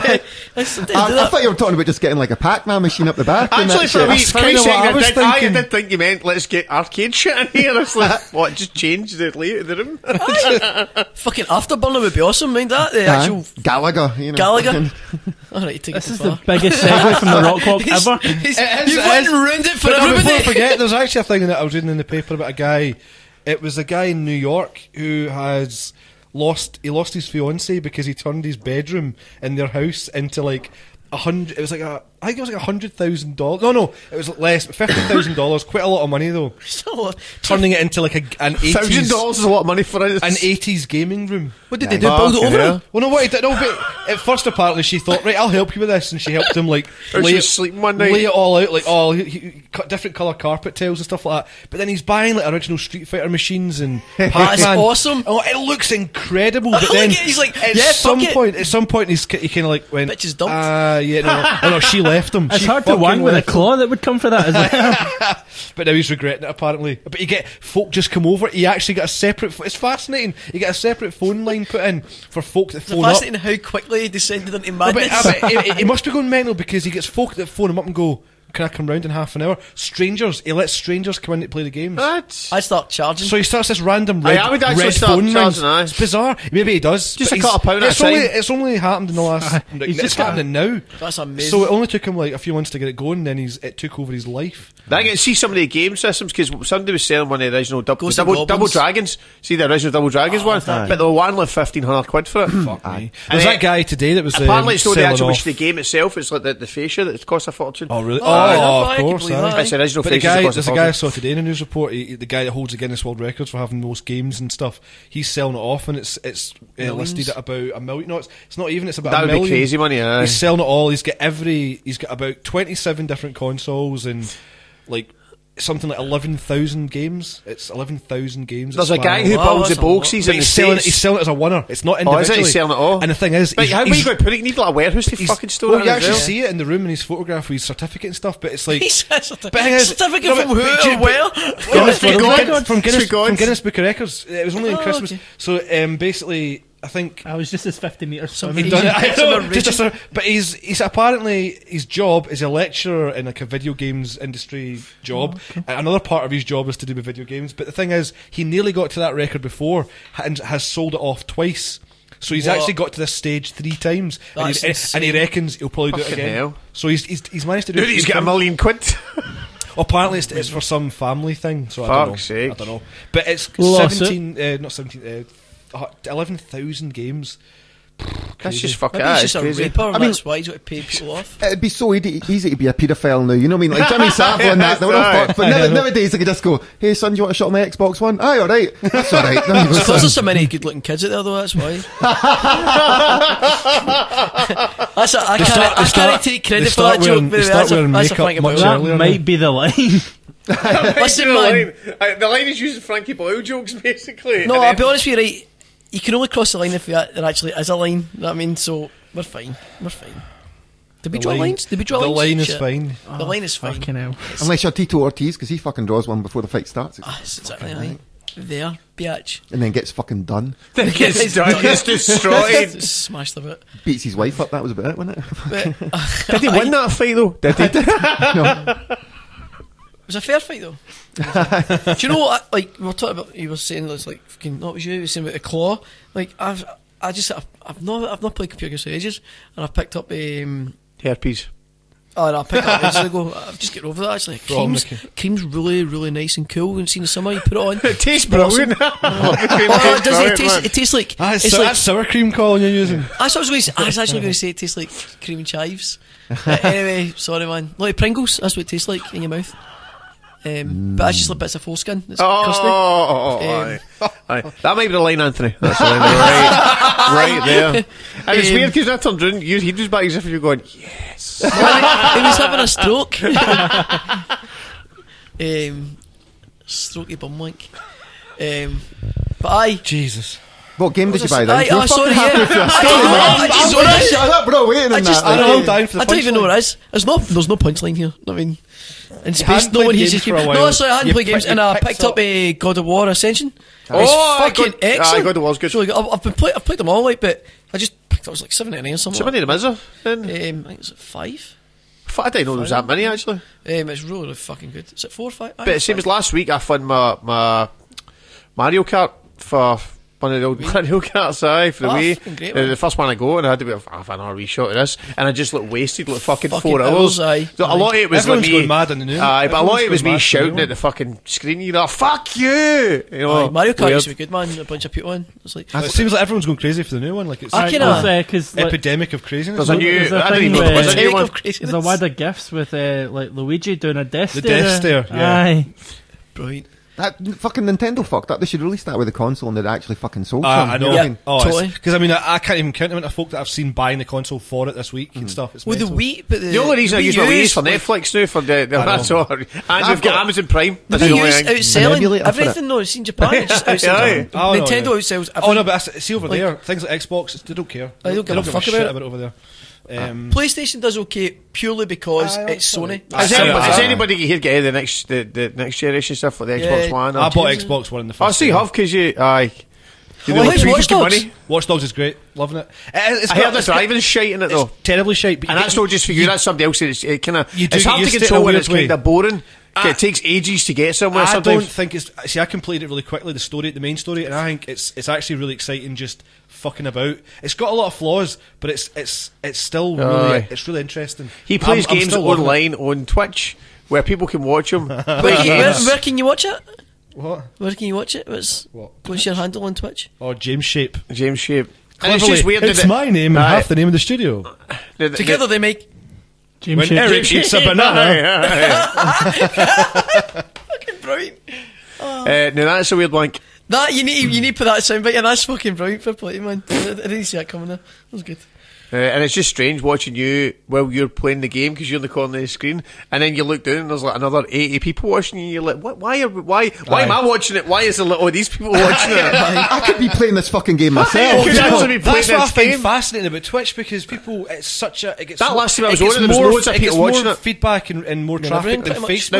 didn't do I that. thought you were talking about just getting like a Pac-Man machine up the back. and Actually, that for a shit. wee kinda what I second, was I thinking. did think you meant let's get arcade shit in here. It's like, what, just change the layout of the room? Fucking Afterburner would be awesome. Mind that the Aye. actual Gallagher, you know. Gallagher. All right, take This it is too the far. biggest segue from the Rock Walk He's- ever. You've went and ruined it for But no, before I everybody. forget, there's actually a thing that I was reading in the paper about a guy. It was a guy in New York who has lost his fiancée because he turned his bedroom in their house into like $100. It was like I think it was like $100,000. No, it was less, $50,000. Quite a lot of money though. Turning it into like an $1,000 '80s is a lot of money for it. an '80s gaming room. What did they do? Build it over yeah. it? Well, no, what he did, no, but at first apparently she thought, right, I'll help you with this, and she helped him like Or she was sleeping one night. lay it all out, like he cut different colour carpet tiles and stuff like that. But then he's buying like original Street Fighter machines and That's Pac-Man. awesome. Oh, it looks incredible. But Look then at it, he's like, at yeah, some fuck it. point, he kind of like went, Bitch is dumped. yeah, no, she left him. It's She hard to fucking wang with a left him. claw that would come for that, isn't it? But now he's regretting it apparently. But you get folk just come over. He actually got a separate. It's fascinating. You get a separate phone line put in for folk that It's phone up. fascinating how quickly he descended into No, madness. but he must be going mental because he gets folk that phone him up and go, "Can I come round in half an hour?" Strangers. He lets strangers come in to play the games. What? I'd start charging. So he starts this random I would actually red start phone charging, line. aye. It's bizarre. Maybe he does. Just but a couple of pound at a it's only, time. it's only happened in the last. He's it's just got- happening now. That's amazing. So it only took him like a few months to get it going. Then it took over his life. I can see some of the game systems because somebody was selling one of the original Ghosts and double Goblins. Dragons. See the original Double Dragons one, but they were wanting like £1,500 for it. Fuck me. And There's then- that guy today that was Apparently, it's not the selling actual off. which the game itself. It's like the fascia that costs a fortune. Oh really? Oh, I of can course. believe aye. that. It's the original But the fascia that guy, costs a there's a guy I fortune. saw today in a news report. The guy that holds the Guinness World Records for having the most games and stuff. He's selling it off, and it's listed at about $1 million. No, it's not even. It's about That $1 would million. be crazy money. Aye. He's selling it all. He's got about 27 different consoles and like something like 11,000 games. It's 11,000 games. There's a guy spanning. who Wow, builds the that's a lot. boxes But in the he's selling it as a winner. It's not Oh, individually. is it? He's selling it all. And the thing is, But how are you going to put it? You need like a warehouse to fucking store well, it you in as actually well. see it in the room in his photograph with his certificate and stuff. But it's like, He says But hang on, certificate no, from but- who but- or where? Guinness From World- God. from Guinness God. from Guinness Book of Records. It was only in Oh, Christmas. okay. So basically, I think I was just as 50 metres Some swimming. he'd done it. I Some know, outrageous- just but he's apparently his job is a lecturer in like a video games industry job. And another part of his job is to do with video games. But the thing is, he nearly got to that record before and has sold it off twice. So he's What? actually got to this stage 3 times, and That's he insane. reckons he'll probably do it Fucking again. hell. So he's managed to do. Dude, it he's 3 got times. £1 million. Apparently, it's for some family thing. So I don't know. Fuck's sake. I don't know. But it's Lawsuit. 11,000 games. That's just fucking. Maybe he's just a crazy. raper, I and mean- that's why he's got to pay people off. It'd be so easy to be a paedophile now, you know what I mean? Like Jimmy Savile and that, they were all Aye. fucked. But nowadays they could just go, hey son, do you want to shut my Xbox One? Aye, alright. That's alright. There you go, Because son. there's so many good looking kids out there though, that's why. I can't take credit for that joke, but that's a makeup Frankie much Boyle. earlier. That might be the line. Listen, the man. line. The line is using Frankie Boyle jokes, basically. No, And I'll then- be honest with you, right? You can only cross the line if there actually is a line. You know what I mean? So we're fine. We're fine. Did we draw lines? Did we draw The lines? line is Shit. fine. The line is fine. Fucking hell. Unless you're Tito Ortiz, because he fucking draws one before the fight starts. That's exactly right. There, biatch. And then gets fucking done. Then gets done, gets destroyed. Smashed a bit. Beats his wife up, that was about it, wasn't it? But, Did he win that fight though? Did he? It was a fair fight though. Do you know what? Like we were talking about, you were saying it's like fucking. What was you? You were saying about the claw. Like I've not played computer games for ages, and I've picked up Herpes. Oh, no, I picked it up ages ago. I've just getting over that actually. From Cream's really, really nice and cool. And seen the summer, you put it on. It tastes awesome. brilliant. Oh, does it? It tastes like. That's It's like sour cream, Colin, you're using. that's what I was going to say. I was actually going to say it tastes like cream and chives. Anyway, sorry man. Like Pringles, that's what it tastes like in your mouth. But that's just like bits of foreskin. It's crusty. Aye. That might be the line, Anthony. That's the line. Right there. And it's weird because I turned round, he was back as if you're going, yes. He was having a stroke. Strokey bum wank. But aye. Jesus. What game did you buy then? Aye, You were oh, sorry, fucking yeah. halfway through a I story, don't know, man. I just- I'm like, shut up, bro, waiting I on just- that. I know, I'm dying for the I don't even know punchline. what it is. There's no punchline here. I mean, in space, hadn't no one played hears games you. for a No, while. sorry, I hadn't You played games, picked- and I you picked picked up a God of War Ascension. Oh, It's fucking excellent. God of War's good. It's really good. I've played them all, like, but I just picked up, it was like 7 or 9 or something. So many of them is there? I think it's 5. I didn't know there was that many actually. It's really, really fucking good. Is it 4 or 5? But it seems last week I found my Mario Kart for one of the old Mario Karts, for the Wii. fucking great, man. The first one I got, and I had to be half an hour wee shot of this, and I just wasted fucking 4 Fucking hours. hours, aye. So a lot of it was Everyone's like me going mad in the new. Aye, but a lot of it was Everyone's me going mad shouting in the at the fucking screen. You know, fuck you. You know, Mario Kart weird. used to be good, man. A bunch of people in. It's like It seems like everyone's going crazy for the new one. Like it's I kinda- Because epidemic of craziness. There's a new. There's a I didn't thing even know there was a where- new one. of craziness. there's a wad of gifts with like Luigi doing a death The stare. death stare, yeah. Aye. Brilliant. That fucking Nintendo fucked up. They should release that with the console and they'd actually fucking sold some. I know. You what I mean? Oh, totally. because I mean, I can't even count the amount of folk that I've seen buying the console for it this week and stuff. It's With the mental. Wii, but The only reason I use my Wii is for like, Netflix now for the that's all. And I've we've got got- Amazon Prime. The That's the Wii only U's thing. outselling emulator for everything. No, it's in Japan. It just outsells Aye. everything. Oh, no, Nintendo yeah. outsells everything. Oh no, but see over Like- there, things like Xbox, they don't care. They don't give a fuck shit about it. about it over there. PlayStation does okay purely because Aye, it's Sony. Has Aye, anybody, aye, has aye. anybody here get the next generation stuff for the Xbox Yeah. One? I Or bought Xbox One in the Oh, first. see, day. have because you aye. You Well, know, how's free Watch fucking Dogs? money. Watch Dogs is great, loving it. It's I got- heard the it's got- driving shite in it though. It's terribly shite, but And that's not just for you, that's somebody else. It kind of You do it's get hard to used to it control in a when weird it's kind way. of boring. It takes ages to get somewhere. I sometimes. don't think it's. See, I completed it really quickly, the main story, and I think it's actually really exciting. Just fucking about. It's got a lot of flaws, but it's still really Aye. it's really interesting. He plays I'm games still loving it. online on Twitch where people can watch him. Where can you watch it? What? Where can you watch it? What's your handle on Twitch? Oh, James Shape. James Shape. And it's Cleverly, just weird. it's that my name and Aye. half the name of the studio. Together they make James When Shape. Eric eats a banana. fucking brilliant. No, that's a weird blank. That you need to put that sound bite, and that's fucking brilliant for play, man. I didn't see that coming there. That was good. And it's just strange watching you while you're playing the game because you're in the corner of the screen, and then you look down and there's like another 80 people watching you. And you're like, what? Why am I watching it? Why is there all these people watching it? I could be playing this fucking game myself. Could you know? actually be playing That's what I this find game. fascinating about Twitch because people, it's such a. It gets That more- last time I was it gets on it, there was more- loads of it gets people watching more it. feedback and more traffic everything, than pretty much. Facebook. Now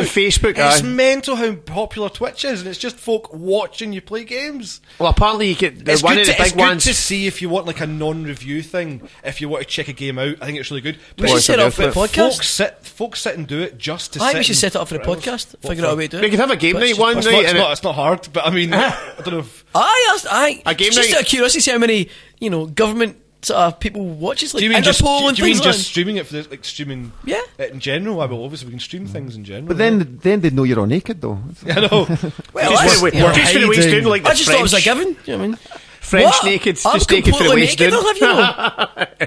Facebook, It's aye. mental how popular Twitch is, and it's just folk watching you play games. Well, apparently you get It's one good of the to, it's big good ones. to see if you want like a non-review thing. If you want to check a game out, I think it's really good. We should set it up for the podcast. Folks sit and do it just to. I think sit we should and- set it up for the for hours. podcast. What Figure out a for? way to do it. We could have a game Twitch night one It's night. not, it's, and not, it's not hard, but I mean, I don't know. Aye, A game just night. out of curiosity, see how many government people watches like Do you mean just? Interpol Do and you mean things just like streaming it for the, like streaming? Yeah. It in general. Well, obviously we can stream things in general. But then they'd know you're all naked though. I know. Well, just that's- for the way we're just for the way it's hiding. doing like I the just thought it was a French. given. You know what I mean? French What? naked, I'm just naked for the completely waist naked, down. I'll have you know.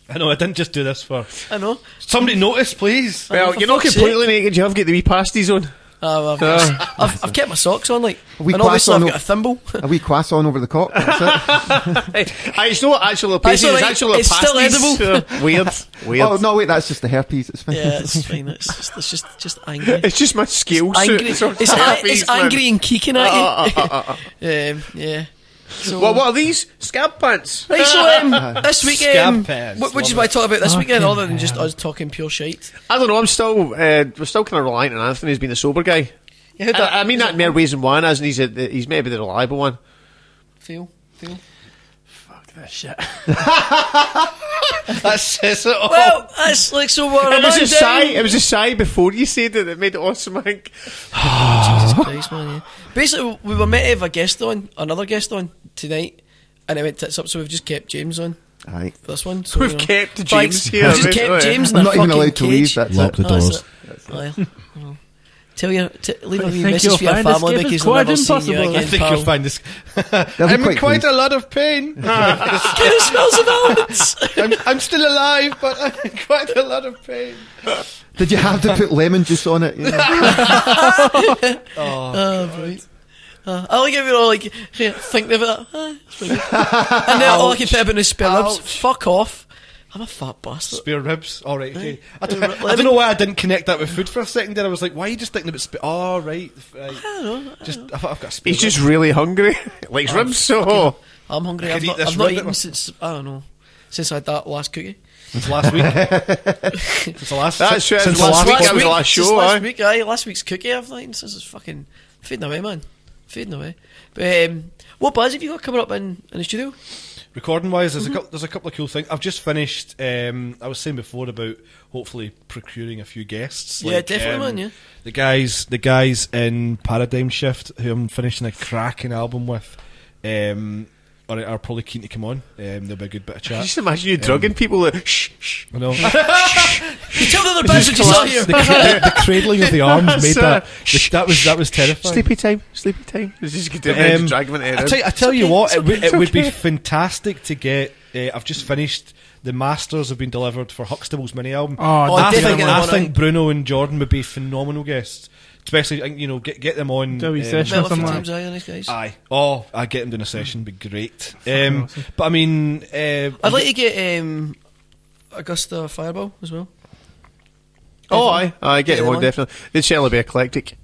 I know, I didn't just do this for... I know. Somebody notice, please. Well, for you're not fuck's completely naked, you have got the wee pasties on. Oh, I've kept my socks on, like, We and obviously class I've on got a thimble. A wee croissant over the cock. That's it. It's not actual pasties, alright, it's actual it's still pasties. edible. Weird. Oh no, wait, that's just the herpes. It's fine. Yeah, it's fine. It's just angry. It's just my scale Angry. suit. It's angry and kicking at you. Yeah. So, What are these? Scab pants? right, so this weekend, Scab pads, which is love what I it. talk about this weekend, Fucking other than just us talking pure shite. I don't know, we're still kind of reliant on Anthony as being the sober guy. Yeah, how'd I mean that in more ways than one, as in he's maybe the reliable one. feel. Fuck that shit. That says it all. Well, that's like so. It was a sigh. It was a sigh before you said it that made it awesome. I think. Jesus Christ, man. Yeah. Basically, we were meant to have another guest on tonight, and it went tits up. So we've just kept James on Aye. for this one. So, We've kept thanks. James here. We've just kept James in I'm a not even fucking allowed to cage. leave. That's Lock it. the doors. Well, leave a wee think message you'll for your find this family game is because quite they'll never see you impossible. again. I think pal. you'll find this... They'll be I'm in quite quite pleased. a lot of pain. Get the smells of almonds. I'm still alive, but I'm in quite a lot of pain. Did you have to put lemon juice on it? You know? Oh, right. I like if you're all like thinking about that. It's pretty good. And then all I can put about is spare ribs. Fuck off. I'm a fat bastard. Spare ribs. All right, okay. I Lemon- don't know why I didn't connect that with food for a second there. I was like, why are you just thinking about spare... Oh, right. I don't know. I thought I've got spare He's just really hungry. Likes ribs, so. I'm hungry. I I've could not, eat this I've not rib eaten that- since, I don't know, since I had that last cookie. Since last week. Since the last... That's right, Since last the week, last that was the last Since show, last aye. week, aye. Last week's cookie I've not eaten since it's fucking fading away, man. Fading away. But what buzz have you got coming up in the studio? Recording wise, there's a couple of cool things. I've just finished. I was saying before about hopefully procuring a few guests. Yeah, definitely, man, yeah. The guys in Paradigm Shift who I'm finishing a cracking album with. Are probably keen to come on. There'll be a good bit of chat. Just imagine you drugging people. Like, shh. I know. You tell the other bands that you saw here. the cradling of the arms made that. That was terrifying. Sleepy time. It's just drag them into I tell you what, it would be fantastic to get. I've just finished. The masters have been delivered for Huxtable's mini album. I definitely think Bruno and Jordan would be phenomenal guests. Especially, get them on. Do a wee session Well, or something. times, aye, nice guys. Aye. Oh, I get them doing a session. Be great. But I mean, I'd like to get Augusta Fireball as well. Oh, I get them them on, on. definitely. They'd certainly be eclectic.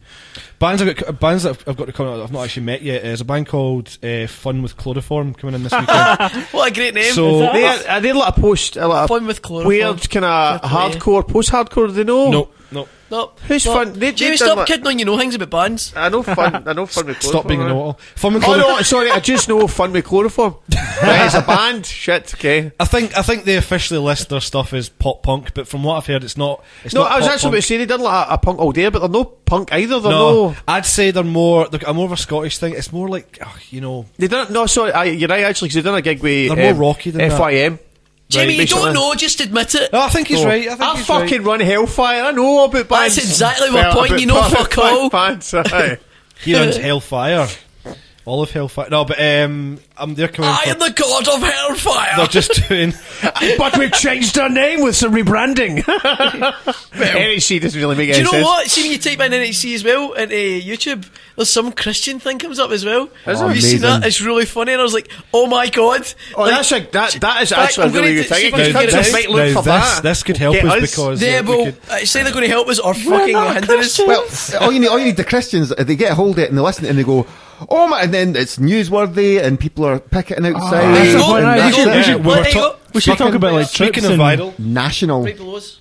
bands that I've got to come out that I've not actually met yet. There's a band called Fun with Chloroform coming in this weekend. What a great name. So They're like a post, like Fun with Chloroform. weird kind of hardcore, post-hardcore. Do they know? no. No. Who's no. Fun? They've Jamie, done stop like- kidding on you know things about bands. I know fun with chloroform. Stop being a know-it-all. Fun with Oh Chloroform. no, sorry, I just know Fun with Chloroform. Right, it's a band. Shit, okay. I think they officially list their stuff as pop punk, but from what I've heard, it's not. No, not I was pop actually punk. about to say they done like a punk all day, but they're no punk either. They're No, no. I'd say they're more of a Scottish thing. It's more like They done no. Sorry, you're right actually, because they done a gig with They're more rocky than that. FIM. Jamie, you basically. don't know, just admit it. No, I think he's right. I fucking run Hellfire. I know about bands. That's exactly my point, about you know punk fuck all. bands, aye. He runs Hellfire. All of Hellfire. No, but they're coming. I am the god of hellfire. They're just doing. But we've changed our name with some rebranding. NHC doesn't really make Do any you know sense. what? See when you type in NHC as well into YouTube, there's some Christian thing comes up as well. Is Have there? you seen that? Amazing. It's really funny, and I was like, oh my god. Oh, Like, that's that is fact, actually a I'm really gonna good see thing. if I can get it Because out. might look for that. This could help Get us us. because yeah, we well, could. it's either going to help us or fucking hinder us. Well, all you need the Christians, they get a hold of it and they listen and they go, oh my, and then it's newsworthy and people are picketing outside. there you go, and there that's you go. it. Well, there you go. We should talk about like Speaking trips of and viral, National. Right below us.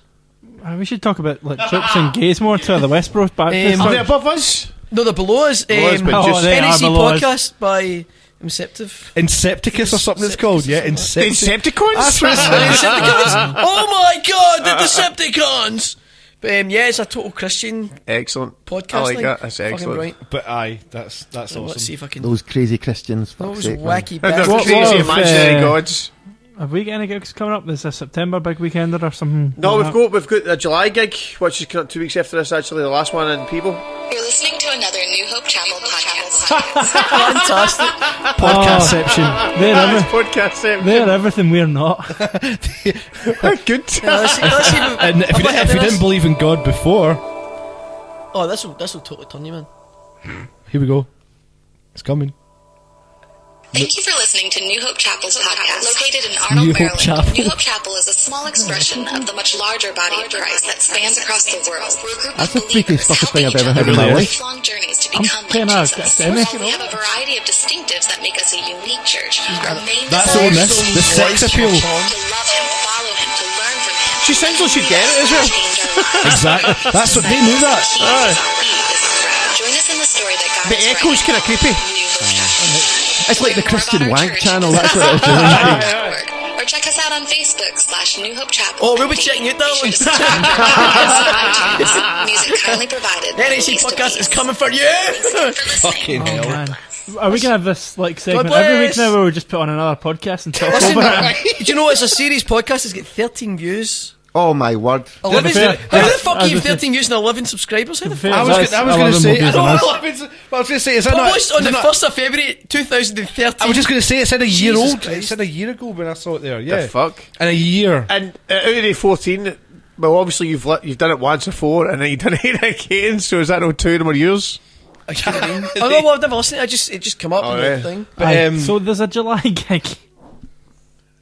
we should talk about like trips and gays more to the Westboro Baptist Are they Church. above us? No, the below us. Below us, but just- they are NHC below us. podcast by Inceptive. Insepticus or something it's called. Yeah, The Insepticus. Decepticons? That's what Decepticons. Oh my god, the Decepticons. But yeah, it's a total Christian Excellent. podcast. I like that. That's Fucking excellent. brilliant. But aye, that's Let's see awesome. if I can. Those crazy Christians. Those fuck's sake, man. wacky And they're bastards. crazy if, imaginary gods. Have we got any gigs coming up? There's a September big weekender or something? No, like we've got a July gig, which is coming up 2 weeks after this. Actually, the last one in People. You're listening to another New Hope Chapel podcast. Fantastic. Podcastception. They're everything we're not. Good. Let's even, And if you didn't believe in God before, oh, this will totally turn you, man. here we go. It's coming. Thank you for listening to New Hope Chapel's podcast. Located in Arnold, New Hope Maryland, Chapel. New Hope Chapel is a small expression of the much larger body of Christ that spans across the world. We're a group That's of the freakiest believers fucking thing I've helping ever each heard in other my on life. lifelong journeys to I'm become like kinda Jesus. gonna- We have a variety of distinctives that make us a unique church. Our main That's desire all miss. is The sex appeal. to love Him, follow Him, to learn from Him. She sounds like she'd get it as well. Exactly. That's what they knew that. Join us in the story that God The is echo's writing. kind of creepy. New Hope Chapel. It's like the Learn more Christian about our Wank church channel. at That's what it is. Or check us out on Facebook/New Hope Chapel. Oh, we'll be checking it down. Be sure to subscribe to our podcast. Music kindly provided. NHC podcast is coming for you. Fucking Oh, hell. man. Are we gonna have this like segment God every week bless. now, where we just put on another podcast and talk Listen, over it? do you know it's a series podcast? It's got 13 views. Oh my word. 11. fair, How the fuck I are you was gonna- 13 views and 11 subscribers? How the fuck? I was going to say, is that not... Published on is the it not- 1st of February 2013. I was just going to say, it said a year Jesus old. It Christ. said a year ago when I saw it there. Yeah. The fuck. In a year. And out of the 14, well, obviously you've done it once before, and then you've done it again. So is that no 2 of them are yours? I know, well, I've never listened. It just come up Oh, in yeah. the thing. But, Aye, so there's a July gig.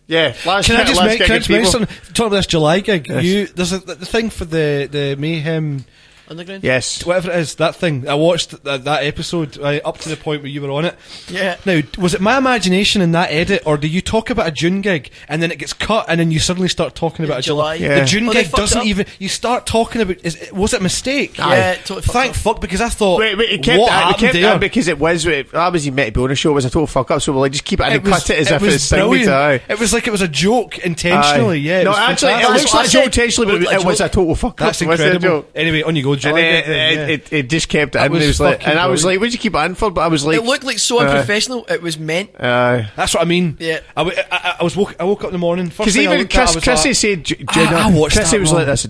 Yeah. Can I just last make gig in People. something? Talking about this July gig, Yes. there's the thing for the Mayhem, Underground? Yes. whatever it is, that thing. I watched that episode up to the point where you were on it. Yeah. Now, was it my imagination in that edit, or do you talk about a June gig and then it gets cut and then you suddenly start talking about a July? Yeah. The June Oh, they gig fucked doesn't up. even. You start talking about. Was it a mistake? Yeah, it totally fucked Thank up. fuck, because I thought. Wait, it kept what that, happened kept there? that because it was that was your Metti Bonus show. It was a total fuck up. So we'll like just keep it and cut it as if was it's sounded. brilliant. Aye. It was like it was a joke intentionally. Aye. Yeah. It No, was actually, it fantastic. was a joke intentionally, but it was a total fuck up. That's It wasn't a incredible. joke. Anyway, on you go, And July then gig. then, yeah. it just kept it That in. was It was like, fucking and I was brilliant. like, "What'd you keep it in for?" But I was like, It looked like so unprofessional. It was meant. That's what I mean. Yeah. I woke up in the morning. First because thing I even looked at, I was Chrissy like, said, I watched Chrissy that was one. like, "That's a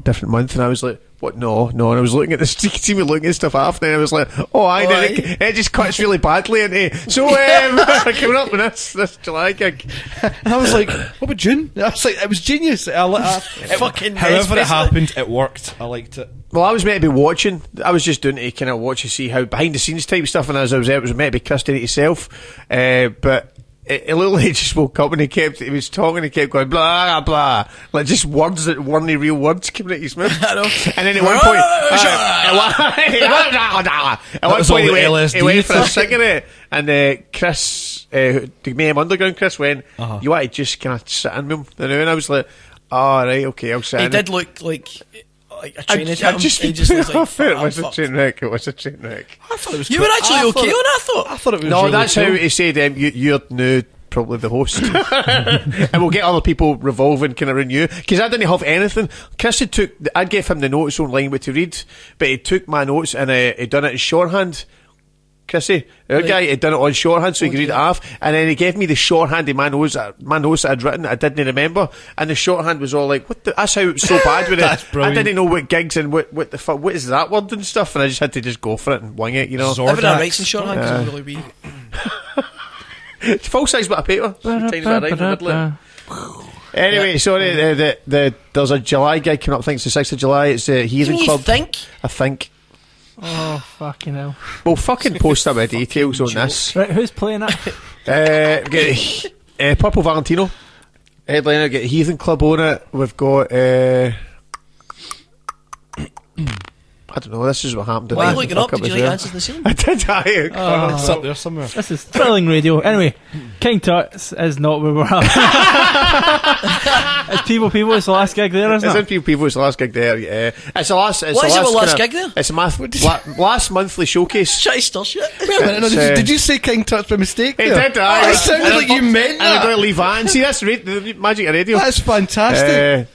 different month," and I was like, "What? No." And I was looking at this. You can see me looking at stuff after, and I was like, "Oh, I did it. It just cuts really badly into." So coming up with this July gig, and I was like, "What about June?" I was like, "It was genius." Fucking however it nice, happened, it worked. I liked it. well, I was meant to be watching. I was just doing it to kind of watch and see how behind the scenes type stuff. And as I was there, it was meant to be Chris doing it himself, but. It looked like he just woke up and he was talking, he kept going blah blah, like just words that weren't the real words coming out his mouth. I know. And then at one point, he went for a cigarette, and Chris, the Mayhem Underground Chris went, "You want to just kind of sit in with him?" You know? And I was like, "Oh right, okay, I'll sit." He in." did look like a train hit I him. just He just was like, it "I'm was a fucked." train wreck. It was a train wreck. I thought it was. You were actually okay on it, I thought. I thought it was. No, really that's cool. how he said, "You're new, probably the host, and we'll get other people revolving kind of around you." Because I didn't have anything. Chris had I gave him the notes online what to read, but he took my notes and he done it in shorthand. Chrissy, our guy, had done it on shorthand so he could read it off, and then he gave me the shorthand of my notes that I'd written. I didn't remember, and the shorthand was all like, "What the?" That's how it was so bad with That's it. brilliant. I didn't know what gigs and what the fuck, what is that word and stuff, and I just had to just go for it and wing it, you know. Everyone writes in shorthand because I'm really wee. It's full size bit of paper. Tiny bit of writing in the middle. Anyway, sorry, there's a July gig coming up. I think it's the 6th of July. It's a Heathen You Club. think? I think. Oh fucking hell! We'll fucking post up the details on this. Right, who's playing it? We've got Purple Valentino headliner. We've got Heathen Club on it. We've got I don't know. This is what happened. Why are you looking up? Did you like Answers in the Ceiling? I did. It's up there somewhere. This is thrilling radio. Anyway, King Tut's is not where we're at. It's People. It's the last gig there, isn't It's it? in People. It's the last gig there. Yeah, it's the last. It's Why the is it the last kinda- gig there? It's a last monthly showcase. Try to still shit. Wait a minute, no, did you say King Tut's by mistake? It there? did. It sounded like you meant And I got that. to leave on. See, that's the magic of radio. That's fantastic.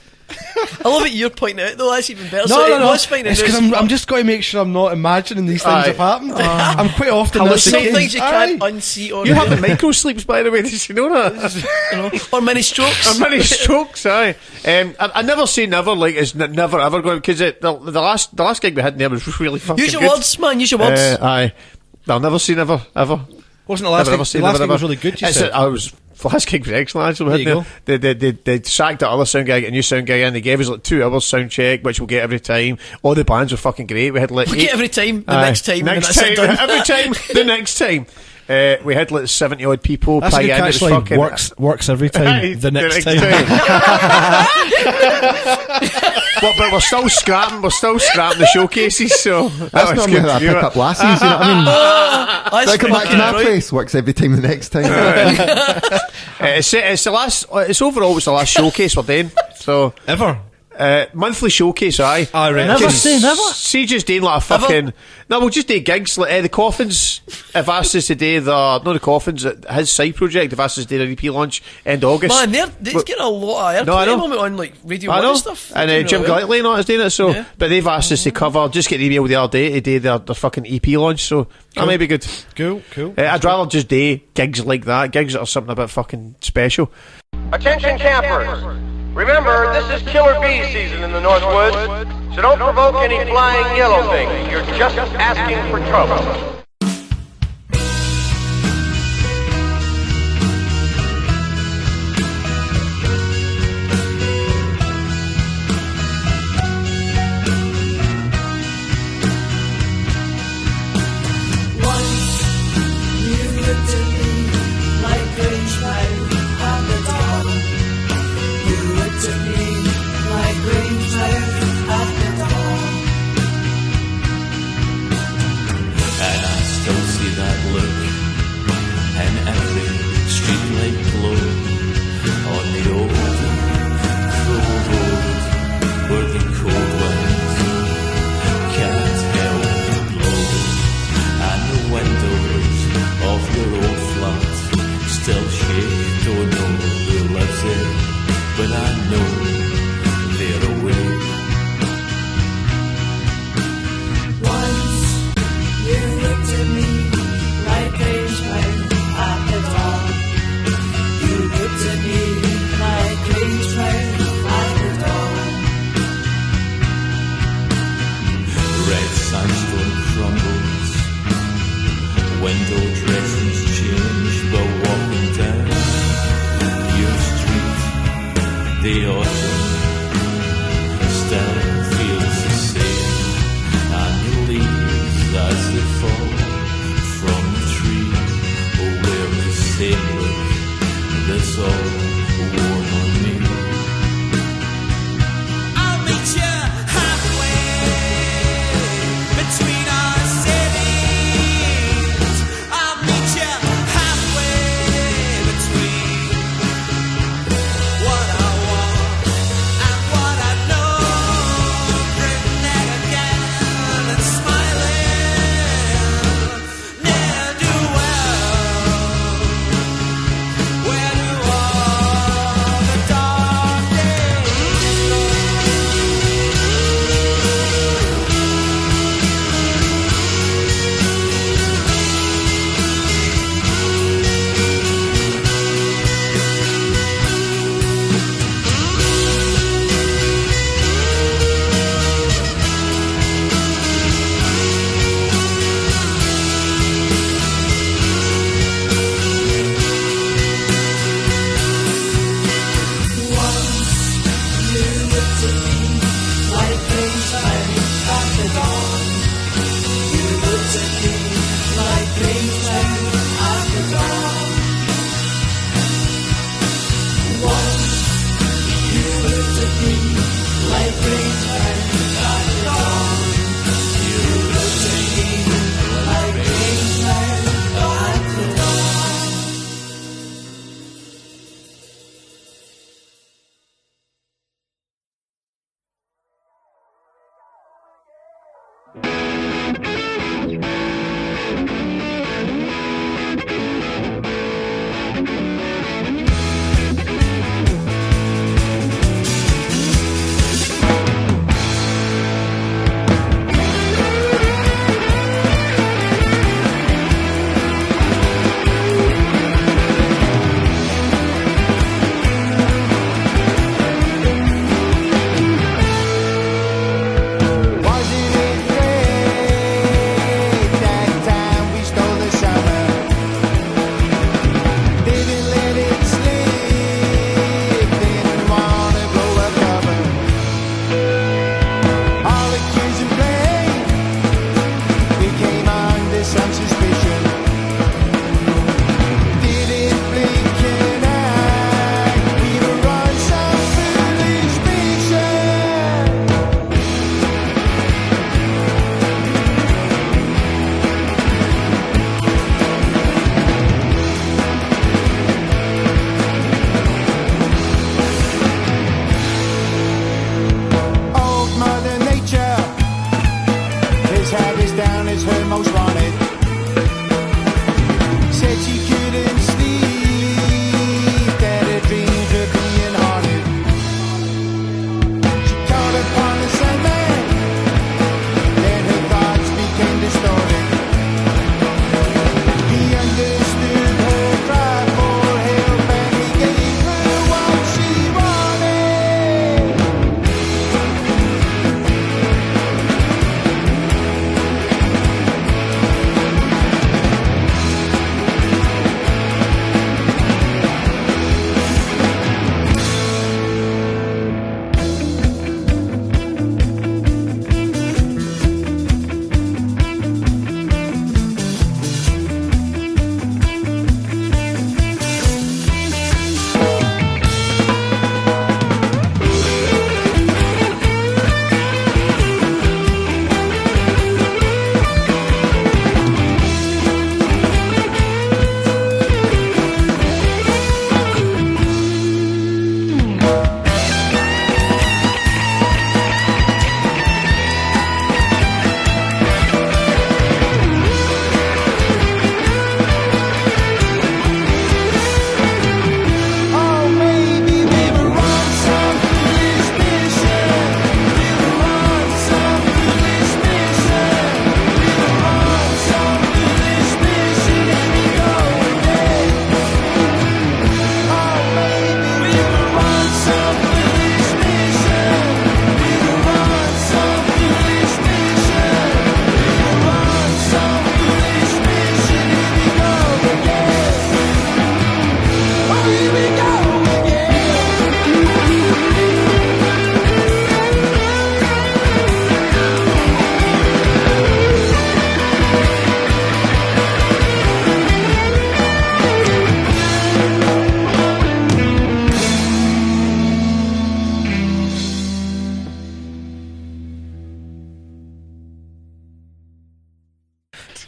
I love it you're pointing out though, that's even better. No, so no, it no. was finding It's out. because I'm just going to make sure I'm not imagining these things have happened. I'm quite often There's that's the some things case. you can't unsee or You have micro sleeps, by the way. Did you know that? or mini strokes. Or mini strokes, aye. I never say never, like it's never ever going, because the last gig we had in there was really fucking Use your good. words, man. Use your words. Aye. I'll never say never ever. Wasn't the last Never gig? say The last never, gig was ever. really good. You It's said. the last gig was excellent. Actually, There you they sacked that other sound guy, get a new sound guy in. They gave us like 2 hours sound check, which we'll get every time. All the bands were fucking great. We had like We get every time, the next time, next and then time, that's it done. every time, the next time. We had like 70 odd people That's a pay good in. It was catchline. fucking Works every time. Aye, the next time. but we're still scrapping the showcases, so That's not how I pick up lassies, you know what I mean? That's I come back to my right. place, works every time the next time. it's the last. It's overall it's the last showcase we're doing. So Ever. monthly showcase, aye. Right. Never say never. See, just doing like a fucking. No, we'll just do gigs. Like the Coffins have asked us to do the Coffins, his side project. Have asked us to do an EP launch end August. Man, they're getting a lot of No, I airplay know. moment on like Radio I 1 know, and stuff. and Doing Jim really well. Gillespie is doing it. So, Yeah. but they've asked us to cover. Just get an email the other day to do their fucking EP launch. So that may be good. Cool. I'd rather just do gigs like that, gigs that are something a bit fucking special. Attention campers. Remember, this is killer bee season in the Northwoods, so don't provoke any flying yellow things. You're just asking for trouble. And I still see that look in every streetlight glow on the old cruel road where the cold winds can't help but blow, and the windows of your old flat still shake. Don't know who lives there, but I know they're awake. You looked at me like Grange Mouth at the dawn. You looked at me like Grange Mouth at the dawn. Red sandstone crumbles, window dressings change, but walking down your street, the autumn still feels the same, and the leaves as they fall from the tree wear the same look that's all worn on me. I'll meet you halfway between our cities. I'll meet you halfway between what I want and what I know. Grinning again and smiling, ne'er do well. Where do all the dark days go? Once you looked at me like Grange Mouth at the dawn. You looked at me like Grange Mouth at the dawn. Once you looked at me like Grange Mouth at the dawn. You looked at me like Grange Mouth at the dawn.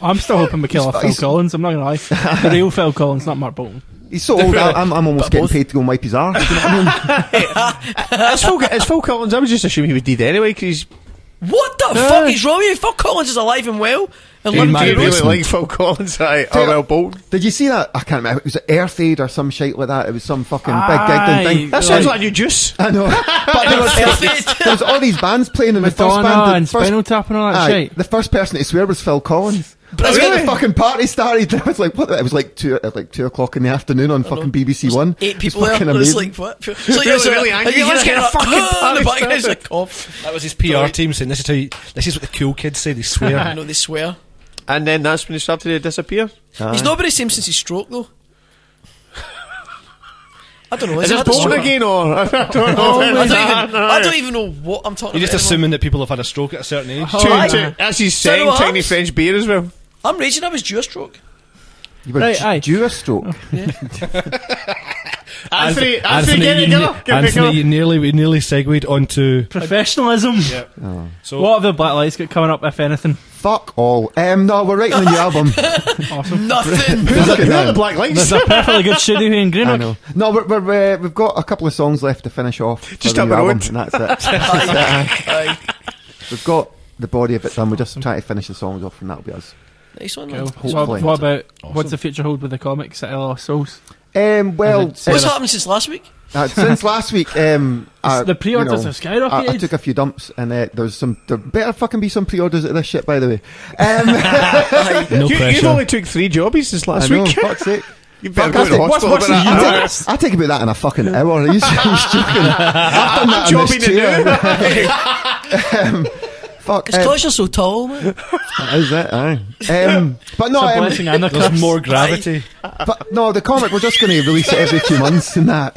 I'm still hoping McCulloch Phil Collins. I'm not gonna lie. The real Phil Collins, not Mark Bolton. He's so old. I'm almost getting paid to go and wipe his arse. You know what I mean? It's Phil Collins. I was just assuming he was dead anyway because he's. What the fuck is wrong with you? Phil Collins is alive and well. And Do you really Rose. like Phil Collins? Or Well Bolton? Did you see that? I can't remember. It was Earth Aid or some shit like that. It was some fucking big gig thing. That sounds like a new juice. I know. But there was all these bands playing in the first Madonna band. and Spinal Tap and all that shit. The first person to swear was Phil Collins. But That's when really? the fucking party started. I was like, what? It was like 2 o'clock in the afternoon on fucking BBC One. 8 people It was there. fucking It was amazing. like, what? It's like, really angry. Let's get a fucking party It's started. like cough. That was his PR team saying, this is what the cool kids say, they swear. I know they swear. And then that's when he started to disappear. He's not been the same since his stroke, though. I don't know. Is he it had a Bolton stroke? again or? I don't Oh, know. I don't even know what I'm talking You're just about. assuming that people have had a stroke at a certain age. That's his So second what tiny happens? French beer as well. I'm raging. I was due a stroke. You were Right, aye. due a stroke. Anthony, get it, we nearly segued onto Professionalism. so What have the Black Lights got coming up, if anything? Fuck all. No, we're writing a new album. Awesome. Nothing. Who's the Black Lights? There's a perfectly good studio here in I Greenock. know. No, we've got a couple of songs left to finish off. for Just the up new the album, road. and that's it. Aye. We've got the body of it done. We're just trying to finish the songs off, and that'll be us. Nice one. Cool. man. Hopefully. What about what's the future hold with the comics at Lost Souls? Well, Is it What's happened since last week? since last week, The pre-orders have skyrocketed. I took a few dumps, and there better fucking be some pre-orders of this shit, by the way. no You've pressure. only took 3 jobbies since last I know, week. fuck's sake. You better Fuck, go to the what's hospital. worse about than that. I take about that in a fucking hour. Are you joking? I've done that in jobbing this to chair. Fuck. It's because you're so tall, man. That is it, aye. But no, It's a blessing and a curse. There's more gravity. but no, the comic, we're just going to release it every 2 months and that.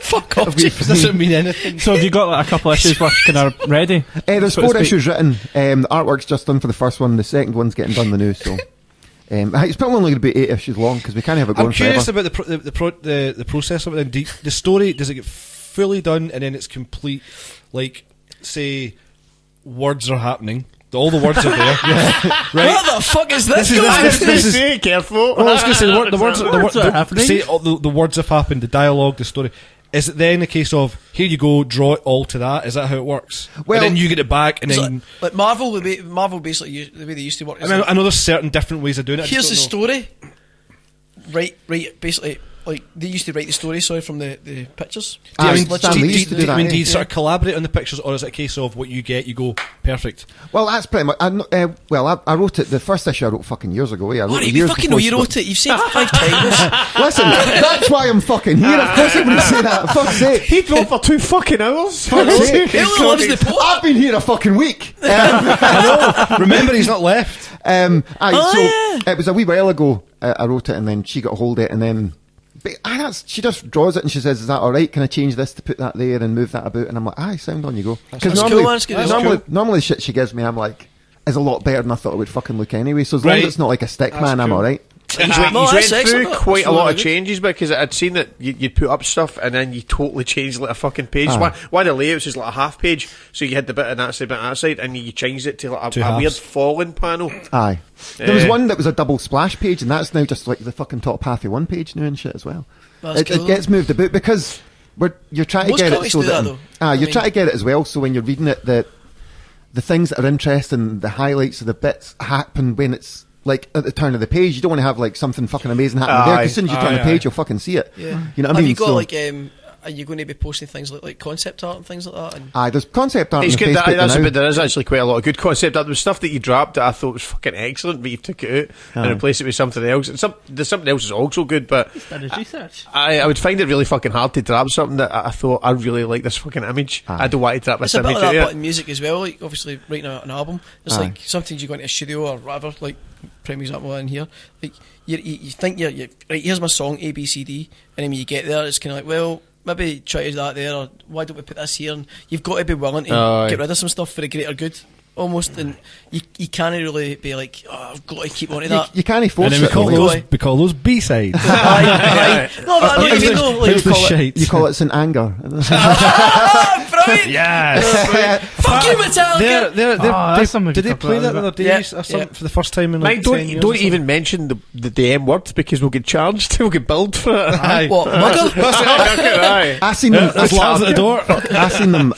Fuck off. Doesn't mean anything. So have you got like a couple issues worth kind of ready? There's So to 4 speak. issues written. The artwork's just done for the first one. The second one's getting done the new, so... it's probably only going to be 8 issues long, because we can't have it going I'm curious forever. about the process of it. Then. The story, does it get fully done and then it's complete? Like, say, words are happening. All the words are there. Right? What the fuck is this? This is Say careful. well, I was going to say the words are happening. Say the words have happened. The dialogue, the story. Is it then a case of here you go, draw it all to that? Is that how it works? Well- and then you get it back, and then Like Marvel basically the way they used to work. Is I like, know there's certain different ways of doing it. I here's the just don't know. story. Right. Basically, like they used to write the story. Sorry, from the pictures. Aye, I mean, Stan Lee used to do that, do you yeah. sort of collaborate on the pictures, or is it a case of what you get, you go perfect? Well, that's pretty much... I wrote it... The first issue I wrote fucking years ago. I wrote What, it you years fucking before know you Scott- wrote it. You've said it 5 times. Listen, that's why I'm fucking here. Of course I wouldn't say that. Fuck's sake. He drove for 2 fucking hours. Fuck's sake. He only loves the plot. I've been here a fucking week. Remember, he's not left. It was a wee while ago. I wrote it, and then she got hold of it, and then she just draws it and she says, "Is that all right? Can I change this to put that there and move that about?" And I'm like, "Aye, sound on you go." Because That's normally, cool, man. It's good. That's normally the shit she gives me, I'm like, is a lot better than I thought it would fucking look anyway. So as long as Right. it's not like a stick That's man, I'm cool. all right. He's No, went that's through excellent. quite That's a lot really of good. changes because I'd seen that you'd put up stuff and then you totally changed like a fucking page. Aye. One of the layouts is like a half page, so you had the bit on that side, bit on that side, and you changed it to like Two a halves. weird falling panel. Aye. There was one that was a double splash page, and that's now just like the fucking top half of one page now and shit as well. That's It cool. gets moved about because you're trying to Most get it comics so do that, that though. you're I trying to mean- get it as well. So when you're reading it, the things that are interesting, the highlights of the bits happen when it's like at the turn of the page. You don't want to have like something fucking amazing happening there. 'Cause as soon as you turn the page, you'll fucking see it. Yeah. You know what I Have mean? you got So- like are you going to be posting things like concept art and things like that? And Aye, there's concept art It's on good. Facebook That's a now. bit. There is actually quite a lot of good concept art. There was stuff that you dropped that I thought was fucking excellent, but you took it out and replaced it with something else. And something else is also good, but Did his research. I would find it really fucking hard to drop something that I thought I really like this fucking image. Aye. I don't want to drop it's this a bit image like out that, yet. but in music as well. Like obviously writing an album, it's Aye. like sometimes you go into a studio or whatever. Like prime example in here, like you think you're right. Here's my song A B C D, and then when you get there, it's kind of like, well, maybe try to do that there, or why don't we put this here? And you've got to be willing to Aye. get rid of some stuff for the greater good, almost. And you can't really be like, oh, I've got to keep on to that. You can't force And then it. we call those B-sides. Aye. No, but I know what you mean, though. Like, Here's the shite. You call it St. Anger. brilliant. Yes. Fuck you, Metallica. that's something Did they to talk play about that the a other bit. day Yeah. for the first time in like Mike, 10 years? don't even mention the M word because we'll get charged. We'll get billed for it. Aye. What, mugger? Aye. I seen them. There's Lars at the door. I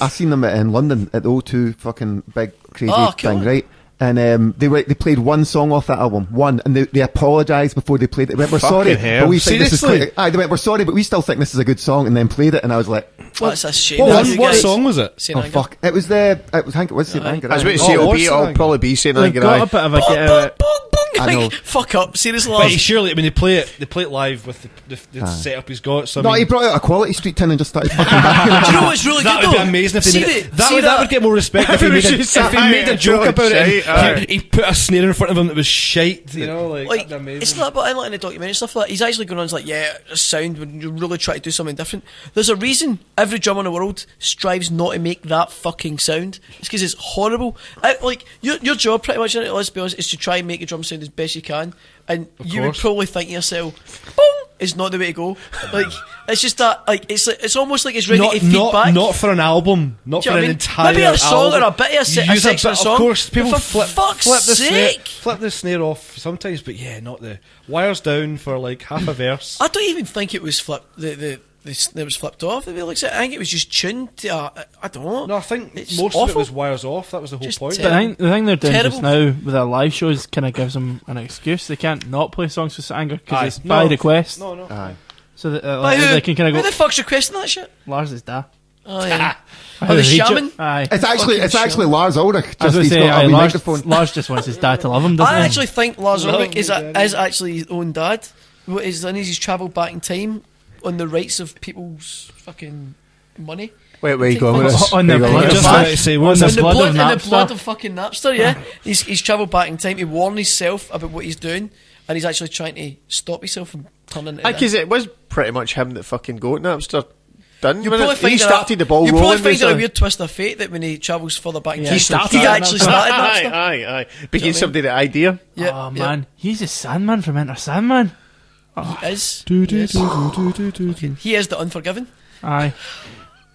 seen them in London at the O2 fucking big crazy Oh, cool. thing, right? And they played one song off that album, and they apologised before they played it. They went, "We're sorry, hell. but we think this is Seriously? quite." They went, "We're sorry, but we still think this is a good song," and then played it, and I was like, That's a shame. What song was it? Saint "Oh Anger. fuck!" It was St. Anger. I was about to aye. say it'll what's be. that? It'll probably be St. They've Anger. got a Aye. bit of a get out of it. I know. Fuck up, seriously, But Lars. he surely, I mean, they play it live with the setup he's got. So I No, mean, he brought out a Quality Street tin and just started fucking backing it. Do you know what's really that good would be though? amazing if See they made the- see that would get more respect if he made a joke Aye, about it. shite, aye. And he put a snare in front of him that was shite. You know, like Like, that'd be amazing. it's not, but I like in the documentary stuff like he's actually going on. It's like, yeah, a sound when you really try to do something different. There's a reason every drummer in the world strives not to make that fucking sound. It's because it's horrible. Like your job, pretty much, let's be honest, is to try and make a drum sound as best you can. And you would course. probably think to yourself, boom, is not the way to go. Like it's just that, like it's almost like it's ready to feedback. Not for an album, not Do you for know an what I mean? entire Maybe a song album. or a bit of a You use section of a song. Of course, people But for fuck's flip the snare, sake. flip the snare off sometimes, but yeah, not the wires down for like half a verse. I don't even think it was flipped. The snare was flipped off. I think it was just tuned. To, I don't know. No, I think It's most of awful. it was wires off. That was the whole Just point. But I think the thing they're doing Terrible. just now with their live shows kind of gives them an excuse. They can't not play songs for St. Anger Aye. because it's No. by request. No. Aye. So that By like, who? they can kind Who of the go. fuck's requesting that shit? Lars is da. Oh yeah. How the does he shaman? Aye. It's actually Lars Ulrich. I was Just going he's to say, got a wee Lars, microphone. Lars just wants his dad to love him, doesn't I he? actually think Lars Love Ulrich is me, Daddy. is actually his own dad. What he's done is he's travelled back in time on the rights of people's fucking money. Where you going with this? On the Where you going blood with of this? Just like to say, on what's the this? blood of in the Napster. blood of fucking Napster, yeah. He's travelled back in time to warn himself about what he's doing, and he's actually trying to stop himself from turning into that. Because it was pretty much him that fucking got Napster done. You probably find he started the ball you rolling. probably find it a basically. weird twist of fate that when he travels further back in Yeah. time, He started he it. actually started Aye, Napster. aye. Became somebody the idea. Yeah, Oh yeah. man, he's a Sandman from Enter Sandman. He is. Do. He is the Unforgiven. Aye,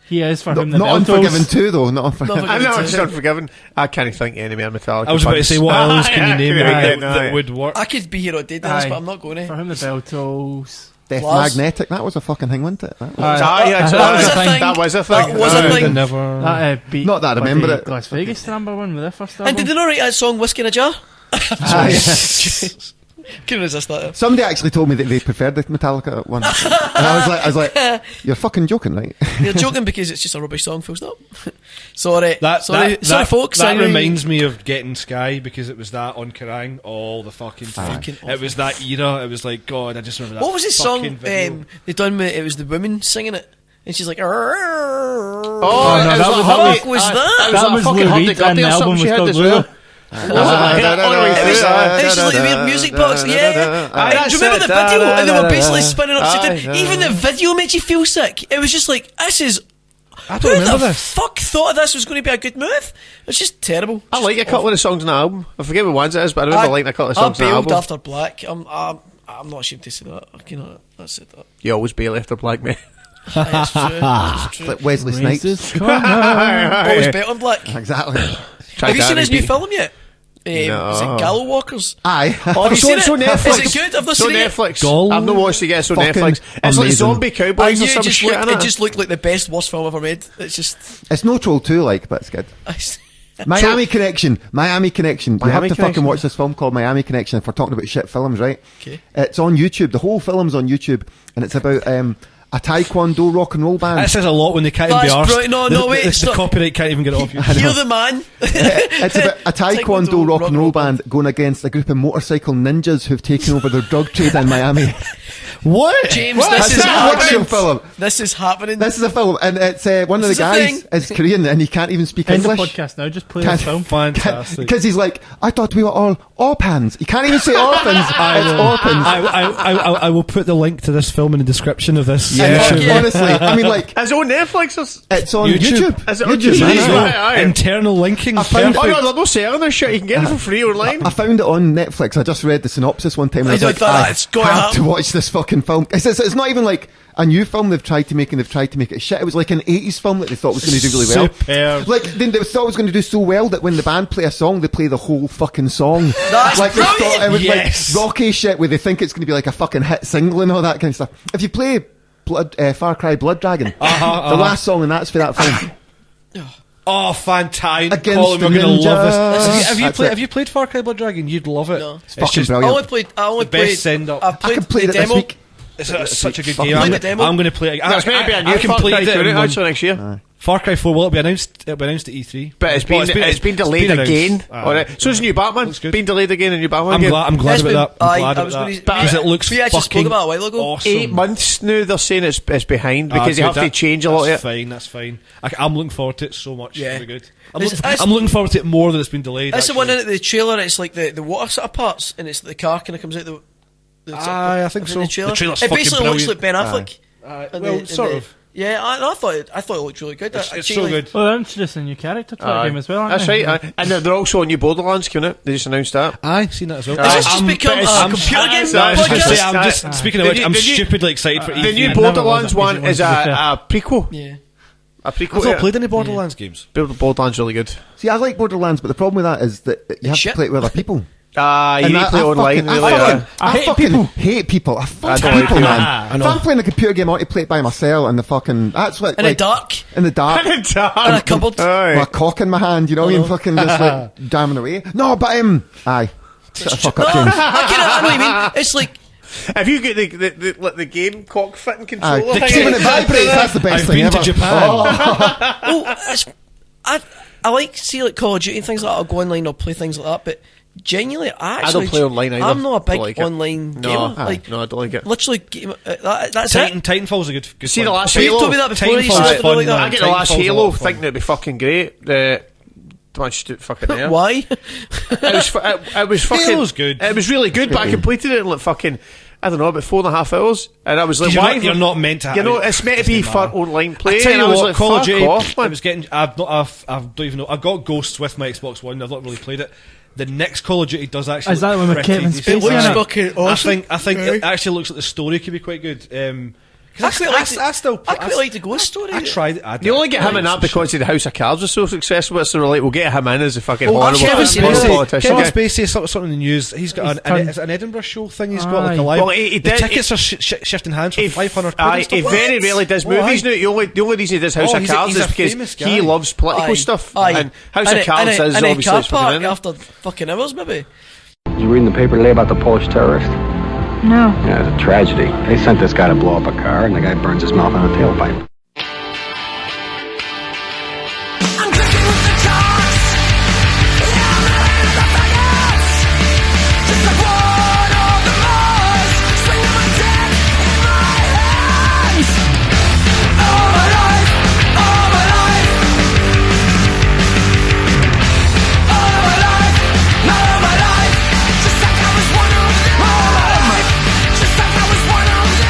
he is for No, him. The not Beltos. Unforgiven 2 though. Not Unforgiven. Not I'm not Unforgiven just too. unforgiven. I can't think any more Metallica. I was about to say, what else can you name Aye, that would work? I could be here all day doing this, Aye. but I'm not going For to. him, the Beltos. Death Lars. Magnetic. That was a fucking thing, wasn't it? That was- Aye, That was a thing. That was a That thing. was a Aye. thing. Never. That beat. Not that I remember bloody it. Las Vegas to number one with their first And album. did they not write that song "Whiskey in a Jar"? Aye. Couldn't resist that. Somebody actually told me that they preferred the Metallica one, and I was like, "You're fucking joking, right?" You're joking because it's just a rubbish song. Full stop. Sorry, That, sorry, that, sorry, that, folks. That anyway. reminds me of Getting Sky because it was that on Kerrang all the fucking time. Fucking It was that era. It was like, God, I just remember that. What was his song? fucking video. They done with it was the women singing it, and she's like, Oh, no, it that was- like fuck was Aye, that? It was That like was fucking Lou Humpty Reed, Dumpty and the or album something was she had called as well. It was just like a weird music box. Yeah. Aye, And do you remember the that's it. video? And they were basically spinning upside Aye, down. Even the video made you feel sick. It was just like, this is. I don't Who remember the this. fuck thought this was going to be a good move? It's just terrible. I like a couple of the songs on the album. I forget what ones it is, but I remember liking a couple of I songs on the bailed album. after Black. I'm not ashamed to say that. You know, I said that. You always bail after Black, mate. It's true. It's true. Like Wesley Snipes. Racist corner. Always bet on Black. Exactly. Have you seen his new film yet? Is No. it Gallow Walkers? Aye. Oh, Have you seen it's it? on Netflix. Is it good? I've not It's on seen it yet. Netflix. Gold. I've not watched it yet. It's on Fucking Netflix. It's like amazing. zombie I cowboys knew or some shit. it innit? just looked like the best worst film ever made. It's just It's no Troll 2 like, but it's good. Miami Connection. Miami Connection. You have Miami to Connection. fucking watch this film called Miami Connection if we're talking about shit films, right? Okay. It's on YouTube. The whole film's on YouTube, and it's about a Taekwondo rock and roll band. That says a lot when they can't even be That's arsed. brilliant. No, wait, The stop. copyright can't even get it off you. Hear the man. It's about a Taekwondo rock and roll band going against a group of motorcycle ninjas who've taken over their drug trade in Miami. What? James, What? this That's is an actual happening. film. This is happening. This is a film, and it's one of the This is a guys thing. is Korean and he can't even speak End the English. podcast now. Just play the film. Fantastic. Because he's like, I thought we were all orphans. He can't even say orphans. It's orphans. I will put the link to this film in the description of this Yeah. Honestly, I mean, like, Is it on Netflix? it's on YouTube. Is it on YouTube, YouTube? man. Aye. Internal linking. I found- Oh no, they're not selling this shit. You can get it for free online. I found it on Netflix. I just read the synopsis one time and I was I like, thought, I it's going have up. to watch this fucking film. It's not even like a new film they've tried to make and they've tried to make it shit. It was like an 80s film that they thought was going to do really well. Superb. Like, they thought it was going to do so well that when the band play a song, they play the whole fucking song. That's like, they brilliant. thought it was Yes. like Rocky shit where they think it's going to be like a fucking hit single and all that kind of stuff. If you play Far Cry Blood Dragon, the last song and that's for that film. Oh, fantastic! Against Colin, we're the going to love this. ninjas. Have you That's played? it. Have you played Far Cry Blood Dragon? You'd love it. No. It's fucking I brilliant. only The played. best send-up. I played I completed the it this demo. week. It's such a good fucking game. play the demo. I'm going to play it. That's meant to be a new Far Cry actually next year. Far Cry 4 will it be announced? It'll be announced at E3. But it's been delayed announced. again. Aye. Alright. So is new Batman. Looks good. Been delayed again. A new Batman I'm game. glad It's been- about that. I'm aye, glad I was about gonna- that because it looks we actually spoke fucking about it a while ago. awesome. 8 months now. They're saying it's behind because they have to change a lot of That's it. fine. That's fine. I'm looking forward to it so much. Yeah. It'll be good. It's- I'm looking forward to it more than it's been delayed. That's the one actually. in the trailer. It's like the water sort of parts, and it's the car kind of comes out the. Aye, I think so. The trailer. The trailer's it fucking basically looks like brilliant. Ben Affleck. Well, sort of. Yeah, I thought it looked really good. It's so good. Well, they're introducing a new character to that game as well, aren't That's they? right. And they're also a new Borderlands coming out. They just announced that. Aye, seen that as well. Has this just become a computer game I was just gonna podcast? say, I'm just speaking of which, I'm stupidly excited for The E3. new never Borderlands was a one PC is one, to be fair. a prequel. Yeah. A prequel. I've not played any Borderlands games. Borderlands really good. See, I like Borderlands, but the problem with that is that you have Shit. to play it with other people. You And need to play online. I Really, fucking yeah. hate people. I fucking don't like people, people. man. If I'm playing a computer game, I want to play it by myself and the fucking... That's what... In the dark. In the dark. In the dark. In a cupboard. Aye. With a cock in my hand, you know, and fucking just like jamming away. No, but aye. Shut the fuck No, up, James. I know what you mean. It's like Have you got the game cock fitting controller? Aye. See, when it vibrates, that's the best I've thing been ever. to Japan. I like see like Call of Duty and things like that. I'll go online or play things like that, but genuinely, I don't play online either. I'm not a big Don't like it. online No, gamer. aye. Like No, I don't like it. literally, that's it. Titanfall's a good See the one. last But you've Halo? told me that before. You Titanfall's said fun, like man. I that. get the last Titanfall's a lot Halo of fun. thinking it'd be fucking great. The fucking there. Why? It was fucking. Halo's good. It was really good, but I completed it in like fucking. I don't know, about 4.5 hours, and I was like, 'Cause "Why? you're not meant to have You know, it. it's meant to be Doesn't for matter. online play." I tell and you I was what, like, Call of "Fuck Duty, off, I man." was getting. I don't even know. I got Ghosts with my Xbox One. I've not really played it. The next Call of Duty does actually. Is that look one with pretty Kevin decent. Spacey in it? fucking awesome. I think it actually looks like the story could be quite good. I quite like the Ghost Story. I tried it. They only get him in that because the House of Cards was so successful. So they're like, "We'll get him in as a fucking horrible Kevin Spacey- politician." Kevin guy. Spacey is something in the news. He's got is it an Edinburgh show thing. He's got like a Aye. live. Well, he the did- tickets are shifting hands for £500. Aye, he very rarely does movies now. The only reason he does House of he's Cards a is because famous he guy. loves political stuff. And House of Cards is in a obviously car his fucking park enemy. after fucking hours, maybe. Did you read in the paper today about the Polish terrorist? No. Yeah, it's a tragedy. They sent this guy to blow up a car, and the guy burns his mouth on a tailpipe. I'm drinking with the jocks. Yeah, I'm living with the faggots. Just like one of the Mears. Swinging my dick in my hands. All my life. All my life. All my life. All my life. Just like I was one of them. All my life. Just like I was one of them.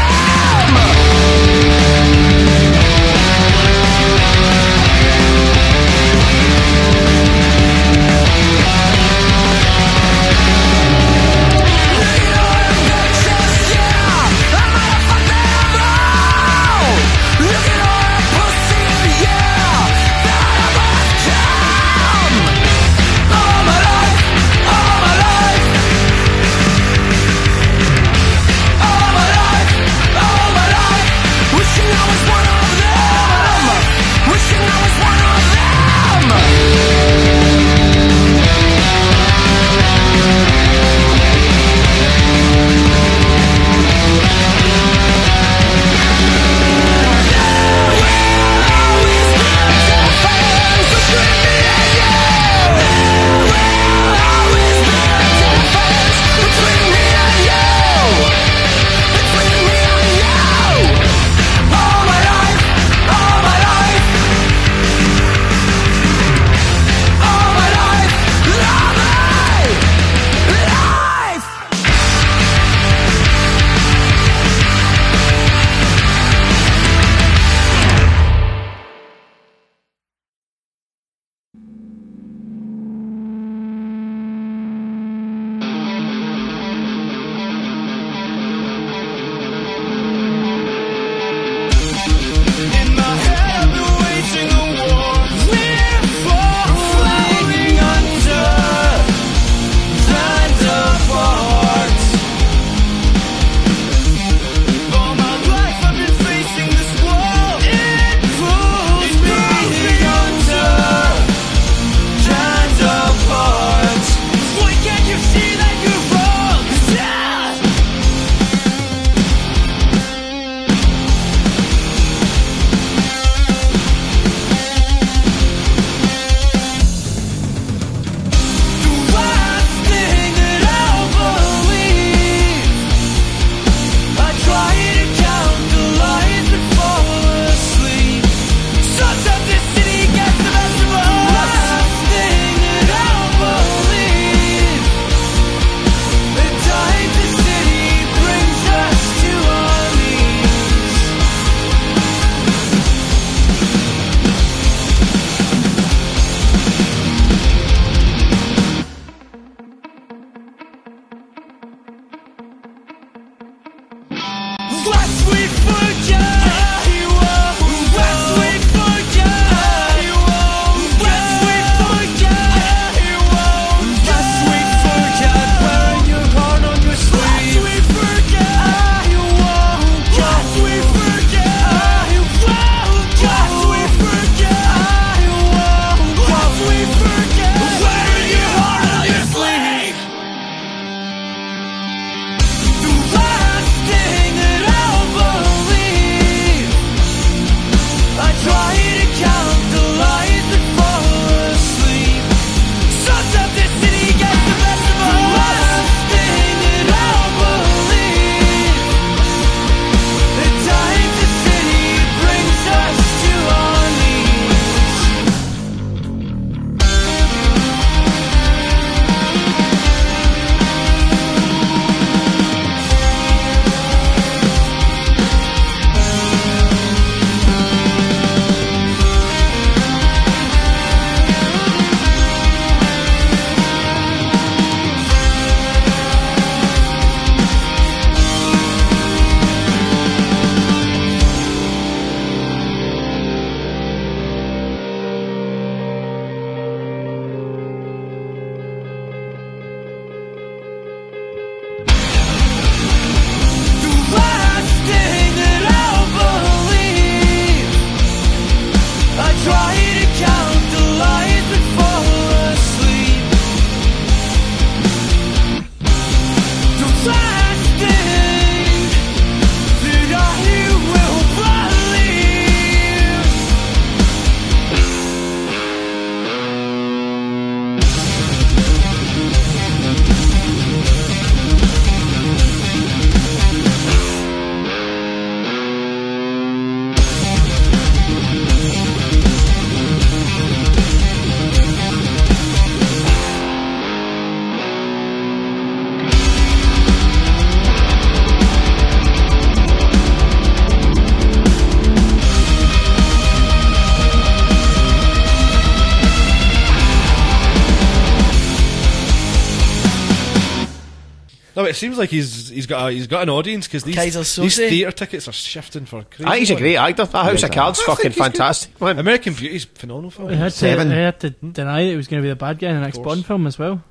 it seems like he's got an audience because Kaiser these Soze. theatre tickets are shifting for crazy. I think he's a great actor. That House of Cards fucking fantastic. Man. American Beauty's phenomenal film. He had to deny that he was going to be the bad guy in the next Bond film as well.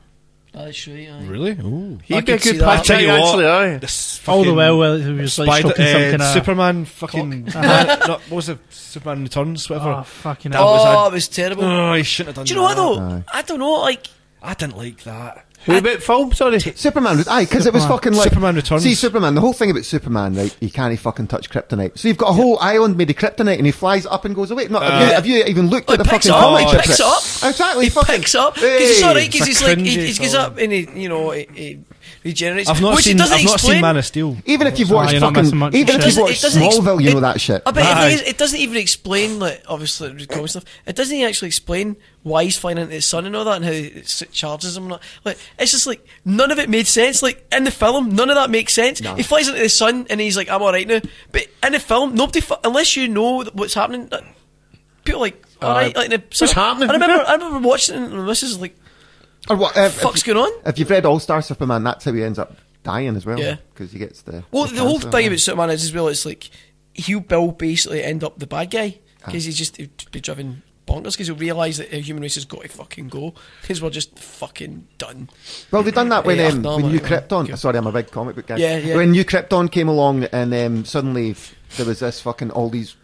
That's right, aye. Really? Ooh. He'd be a good bad guy, actually, aye. All the while he was like stroking some kind of Superman fucking... what was it? Superman Returns, whatever. Oh, fucking it was terrible. Oh, he shouldn't have done that. Do you know what though? I don't know, like... I didn't like that. Who about film? Sorry. Superman, because it was fucking like... Superman Returns. See, Superman, the whole thing about Superman, right, he can't fucking touch kryptonite. So you've got a whole island made of kryptonite and he flies up and goes away. No, have you even looked at the fucking comic He strip? picks up. Exactly. He picks up. Because it's alright, because he's like, cringy he gets up and he regenerates. I've not seen Man of Steel. Even if you've watched fucking... Even if you've watched Smallville, you know that shit. But the thing is, it doesn't even explain, like, obviously, the comic stuff. It doesn't even actually explain why he's flying into the sun and all that and how it charges him and all. Like, it's just like, none of it made sense. Like, in the film, none of that makes sense. No. He flies into the sun and he's like, I'm alright now. But in the film, nobody, unless you know what's happening, people like, alright, like, what's happening? I remember watching it and my missus is like, what fuck's going on? If you've read All-Star Superman, that's how he ends up dying as well. Yeah. Because he gets the... Well, the the whole cancer, thing about Superman is as well, it's like, Bill basically end up the bad guy. Because he'd be driven bonkers because he'll realise that the human race has got to fucking go because we're just fucking done. Well, they done that when New Krypton... Sorry, I'm a big comic book guy. Yeah. When New Krypton came along and suddenly there was this fucking... All these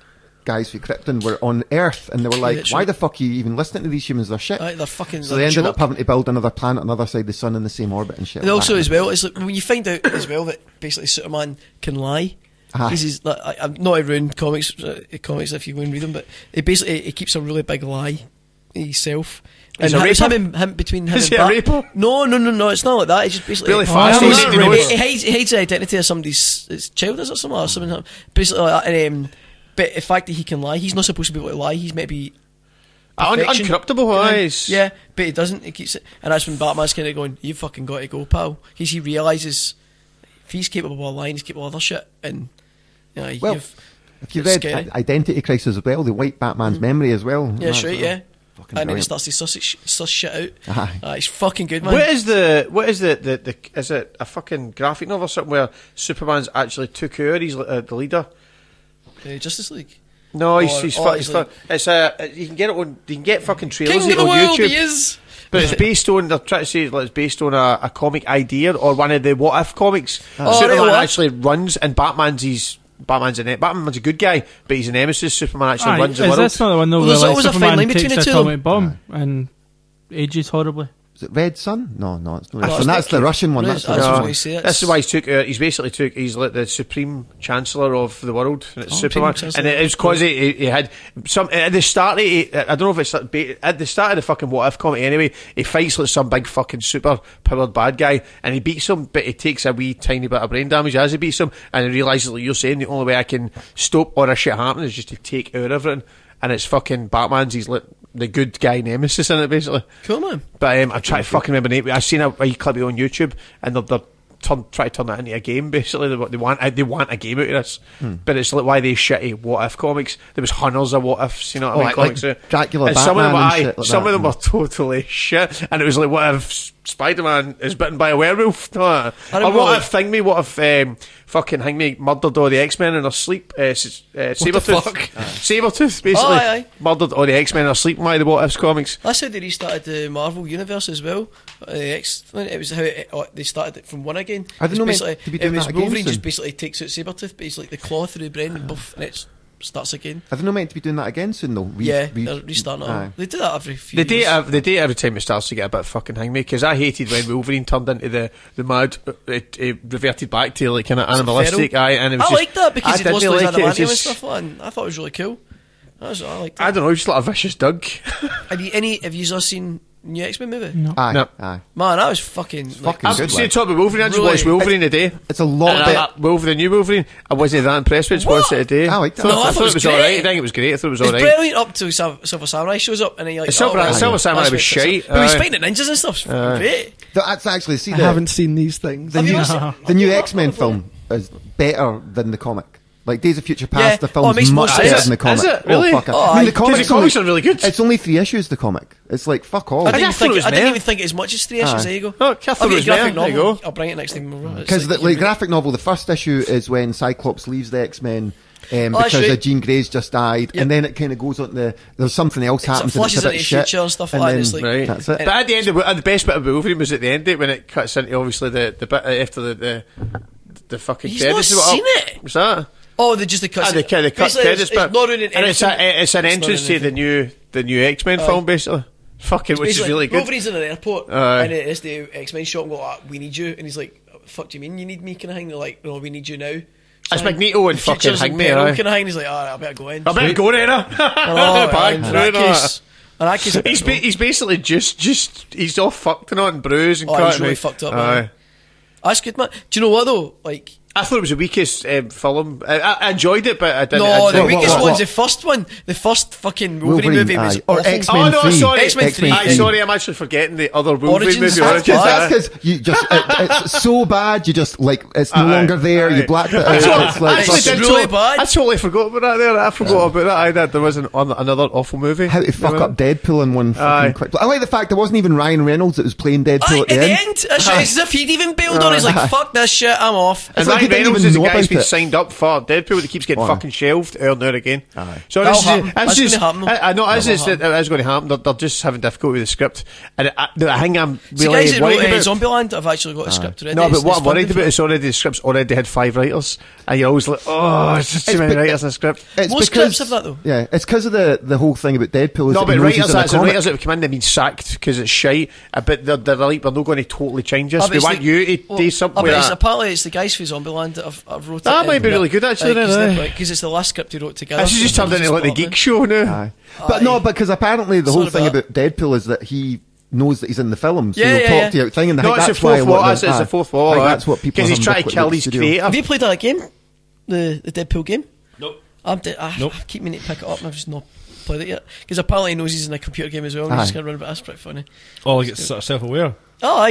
guys who Krypton were on Earth and they were like, why the fuck are you even listening to these humans? They're shit. They're fucking... So they ended up having to build another planet on the other side of the sun in the same orbit and shit. And also as well, it's like when you find out as well that basically Superman can lie. Because he's like, I'm not around comics if you go and read them, but he keeps a really big lie himself. He's and a it's raper? him between him Is and he a raper? No, it's not like that. It's just basically really fast. He hides the identity of somebody's child, is it something or something? Basically like that. And, but the fact that he can lie, he's not supposed to be able to lie. He's maybe uncorruptible eyes. Yeah, but he doesn't. He keeps it, and that's when Batman's kind of going, "You fucking got to go, pal," because he realizes if he's capable of lying, he's capable of other shit, and. Well, if you read Identity Crisis as well, they wipe Batman's memory as well. Yeah, sure, yeah. And then he starts to suss shit out. It's fucking good, man. What is the is it a fucking graphic novel or something where Superman's actually took over? He's the leader. Justice League. No, it's you can get it on. You can get fucking trailers King of the on world, YouTube. he is. But it's based on, they're trying to say it's based on a comic idea or one of the What If comics. Superman actually runs and Batman's a good guy, but he's a nemesis. Superman actually runs the world. Is this not the one though where there's always a fine line between the two? Atomic bomb and ages horribly? Is it Red Sun? No, it's not Red Sun. That's the Russian one. This is why he's basically he's like the Supreme Chancellor of the world, and it's Superman. And it was because he had some at the start. I don't know if it's at the start of the fucking What If comic anyway. He fights like some big fucking super powered bad guy, and he beats him, but he takes a wee tiny bit of brain damage as he beats him, and he realises, like you're saying, the only way I can stop all this shit happening is just to take out everything. And it's fucking Batman's, he's like the good guy nemesis in it, basically. Cool, man. But I'm trying to fucking remember the name. I've seen a wee clip on YouTube, and they're trying to turn that into a game, basically. They want a game out of this. But it's like why they shitty What If comics. There was hundreds of What Ifs, you know what I mean? Comics. Dracula, and Batman, some of them were totally shit. And it was like, what if Spider-Man is bitten by a werewolf? Or what if fucking Hangme murdered all the X-Men in their sleep? Sabretooth, basically. Murdered all the X-Men in their sleep by the What Ifs comics. That's how they restarted the Marvel universe as well. It was how they started it from one again. I don't know, it was Wolverine just basically takes out Sabretooth, but he's like the claw through the brain and it starts again. Are they not meant to be doing that again soon though? They're restarting it all. They do that every few years. They do it every time it starts to get a bit fucking hang me, because I hated when Wolverine turned into the mad, it reverted back to like kind of animalistic. And it was I liked that because he lost his adamantium and stuff, and I thought it was really cool. I liked it. I don't know, just like a vicious Doug. Have you all seen new X-Men movie? No. Aye. Man, that was fucking good. See, talk about Wolverine. I just watched Wolverine today. It's a lot of Wolverine, new Wolverine. I wasn't that impressed with it. Watched it today. I liked it. I thought it was alright. I think it was great. I thought it was alright. It's brilliant up to Silver Samurai shows up and he like Silver Samurai was shite. But he's fighting the ninjas and stuff. Great. That's actually I haven't seen these things. The new X-Men film is better than the comic. Like Days of Future Past, Yeah. the film's makes more much sense. better than the comic. Is it? Really? Oh, fuck it. Oh, I mean, the Because comics are really good. It's only 3 issues, the comic. It's like, fuck all. I didn't, thought it was even more. think it as much as 3 issues. There you go. Oh, I thought I'll it get was a graphic more. There you novel. go. I'll bring it next time. Because the graphic novel, the first issue is when Cyclops leaves the X-Men because right. Jean Grey's just died, and then it kind of goes on to there's something else happens and it's flashes a bit into shit. future and stuff like that. then- It's like, Right. That's it. But at the end, the best bit of Wolverine was at the end, when it cuts into obviously the bit after the fucking He's not credits. seen it. What's that? oh, they just the cuts. The cut Basically, credits bit. It's not ruining And it's anything. an entrance to the new X-Men film, basically. Fucking, which is Basically, really good. Wolverine's in an airport, Aye. and it's the X-Men shop and go, we need you. And he's like, fuck do you mean you need me kind of thing? They're like, no, we need you now. That's Magneto and fucking Hangman, kind aye. of thing. He's like, alright, I better go in. I better go there. Oh, Back in through that that. case, I better go. He's basically just he's all fucked and on and bruised and Oh, cut. he's really and- fucked up, Aye. man. That's good, man. Do you know what though? Like, I thought it was the weakest film. I enjoyed it, but I didn't. no, the I- weakest what? one's the first one. The first fucking Wolverine movie was aye. Or awful. X-Men Oh no, 3. sorry, X-Men 3. Aye, sorry, I'm actually forgetting the other Wolverine Origins. movie. That's Origins, bad. That's because you just it's so bad. You just like it's no Aye. longer there. Aye. You blacked it out. I It's like actually It's did really totally- bad. I totally forgot about that there. I forgot about that. That there was another awful movie. how to fuck up Deadpool in one Aye. fucking quick. I like the fact there wasn't even Ryan Reynolds that was playing Deadpool Aye, at the end. It's as if he'd even bailed on it. He's like, fuck this shit, I'm off. And It's like Ryan he didn't Reynolds even is the know guy who's about been it. signed up for Deadpool that keeps getting Why? fucking shelved there and there again. Aye. So That'll this is, happen. That's just, gonna happen, though. I know as That'll is that is going to happen. They're just having difficulty with the script, and I think I'm The really guys that worried wrote about. Zombieland have actually got a script already. No, but It's what I'm worried funded about for is already the script's already had 5 writers, and you're always like, oh, it's just too many writers in the script. It's Most because- scripts have that, though. Yeah, it's because of the whole thing about Deadpool. Is No, that but he knows he's writers, in a as in comic. writers that have come in, they've been sacked because it's shite. But they're like, we're not going to totally change this. Ah, but We it's want the- you to well, do something but with it's that. apparently it's the guys for Zombieland that have wrote it. That might be really good, actually, then, aye. Because it's the last script he wrote together. This has just turned into like the geek show now. Aye. But no, because apparently the whole Sorry thing about about Deadpool is that he knows that he's in the film, so Yeah, he'll yeah, talk to you out thing, and I No, think it's the that's why fourth a lot wall. of It's the fourth wall. I think that's what people because he's have trying to with kill the his studio. creator. Have you played that game? The Deadpool game? Nope. I Nope. keep meaning to pick it up and I've just not played it yet. Because apparently he knows he's in a computer game as well and he's Aye. just going to run about. That's pretty funny. Oh, like it's sort of self-aware. Oh, I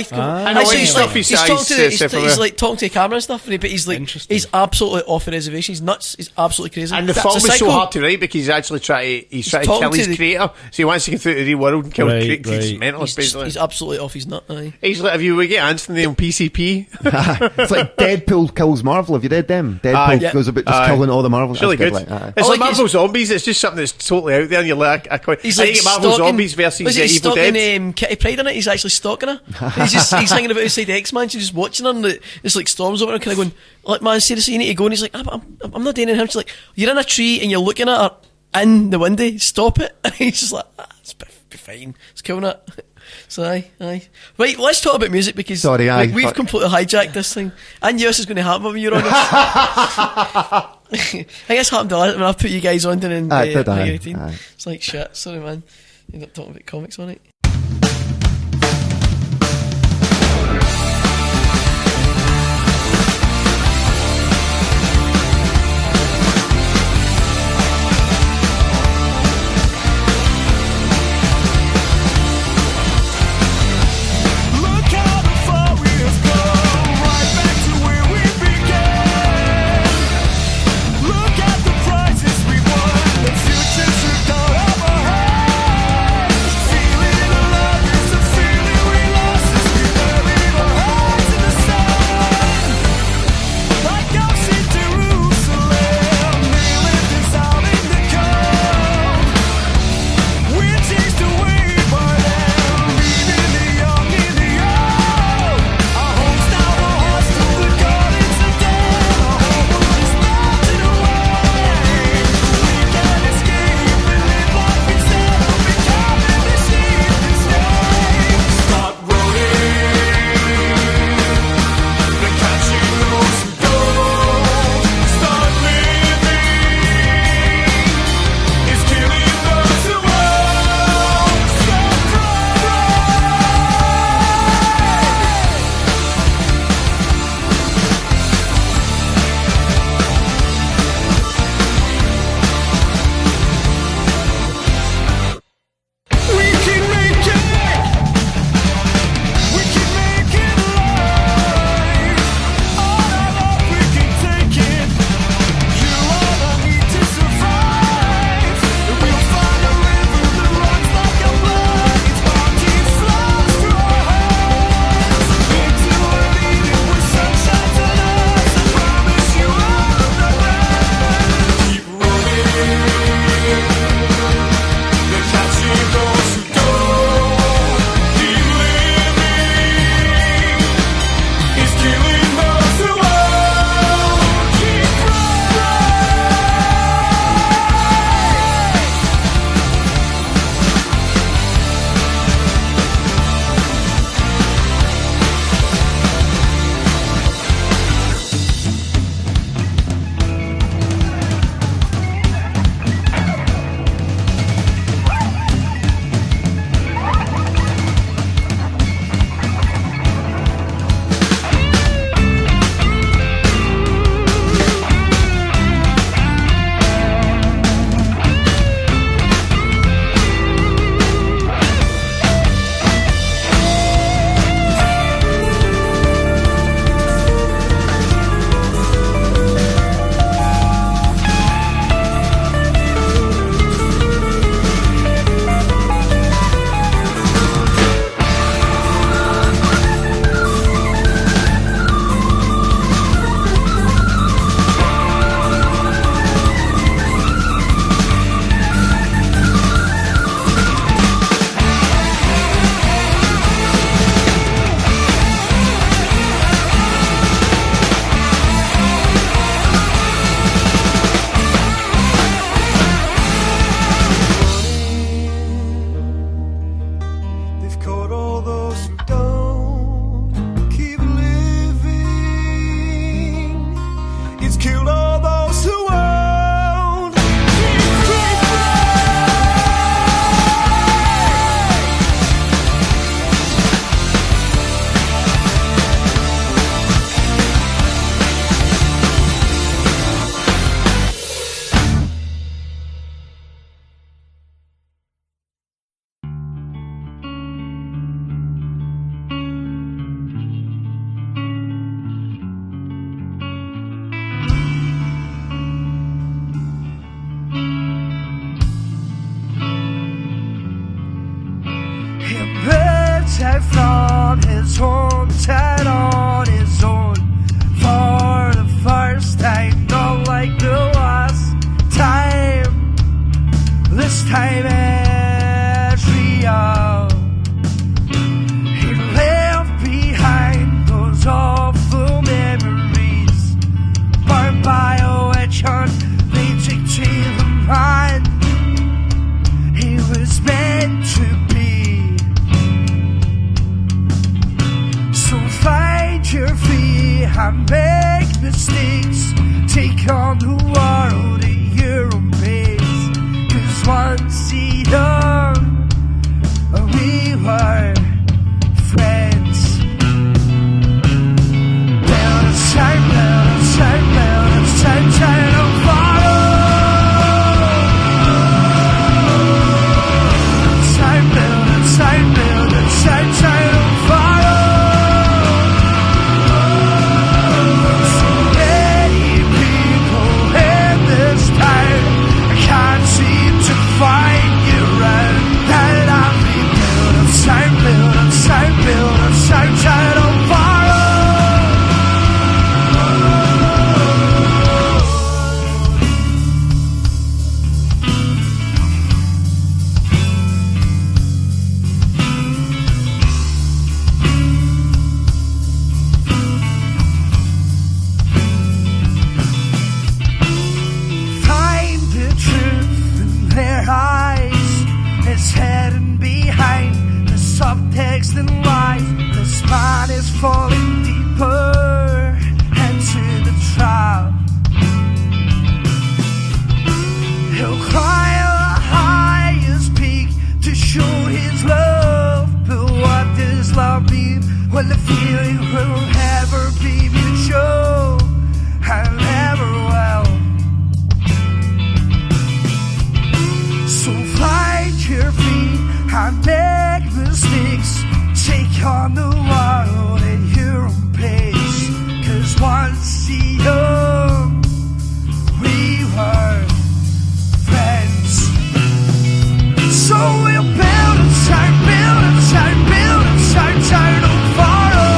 know so any he's stuff like, he's- he's talking he's to the, self-aware. he's like talking to the camera and stuff, but he's like Interesting. he's absolutely off the reservation. He's nuts. He's absolutely crazy. And the It's film a is so cycle. hard to write because he's actually trying to kill talking to his the- creator. So he wants to get through the real world and kill Right, the creator. He's right. mental, He's, basically. he's absolutely off his nut. Aye. He's like, have you get Anthony on PCP? It's like Deadpool kills Marvel. Have you read them? Deadpool Aye. Yeah. goes about just Aye. killing all the Marvel. It's really That's good. Like, It's I like like Marvel Zombies. It's just something that's totally out there, and you're like, He's I like think Marvel stalking, Zombies versus was it, he's Evil stalking Dead. Kitty Pryde in it. He's actually stalking her. he's hanging about outside the X-Mansion, just watching her, and it's like storms over her, kind of going, like, man, seriously, you need to go. And he's like, I'm not doing anything. She's like, you're in a tree and you're looking at her in the window. Stop it. And he's just like, it's be fine. It's cool, innit? So aye. Right, let's talk about music because Sorry, aye, we've fuck. completely hijacked this thing. I knew this was going to happen when you were on this. I guess happened when I put you guys on and Aye, did I? 18. Aye. It's like shit. Sorry, man. You're not talking about comics on it. Look how far we have come, right back to where we began. Look at the prizes we won, the futures are gone up ahead. Feeling retired from his hometown on his own for the first time, not like the last time. This time it's real. He left behind those awful memories, burned by a witch hunt. They dictate the mind. He was meant to be. So find your feet and make mistakes. Take on the world at your own pace. 'Cause once young, we were friends. Build a time, build a time, build a time, time to follow. Time, build a time, build a time, time to follow. So many people in this town, I can't seem to find you right. And I'll be build a time, build a time, build a time, time to follow. Find the truth in their eyes. It's hidden behind the subtext and lies. The spine is falling deeper into the trap. He'll climb the highest peak to show his love. But what does love mean when the feeling will never be mutual and never will? So find your feet and make mistakes. Take on the world at your own pace. 'Cause once young, we were friends. So we'll build a time, build a time, build a time, time to follow.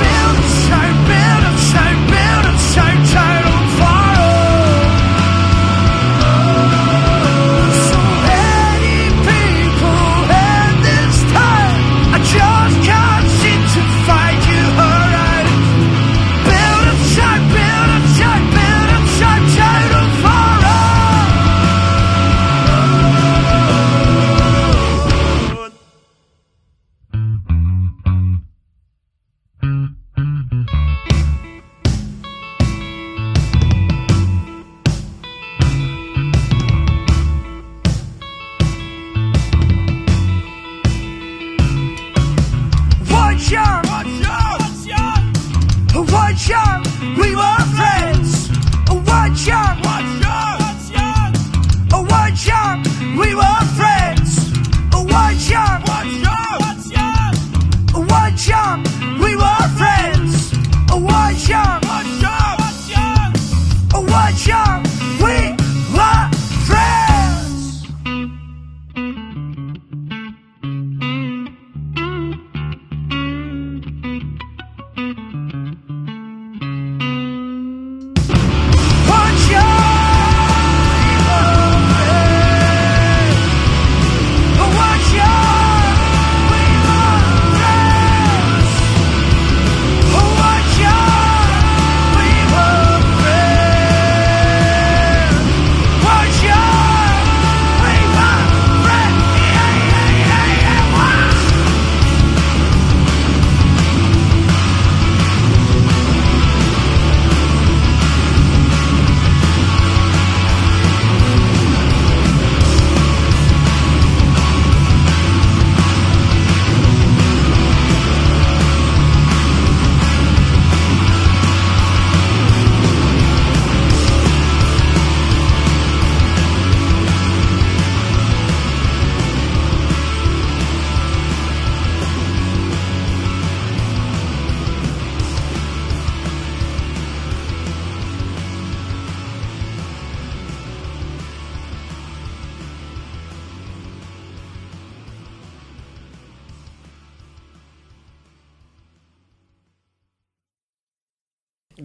Build a time, build a time, build a time, time to follow. So many people in this time, I just can't seem to find you.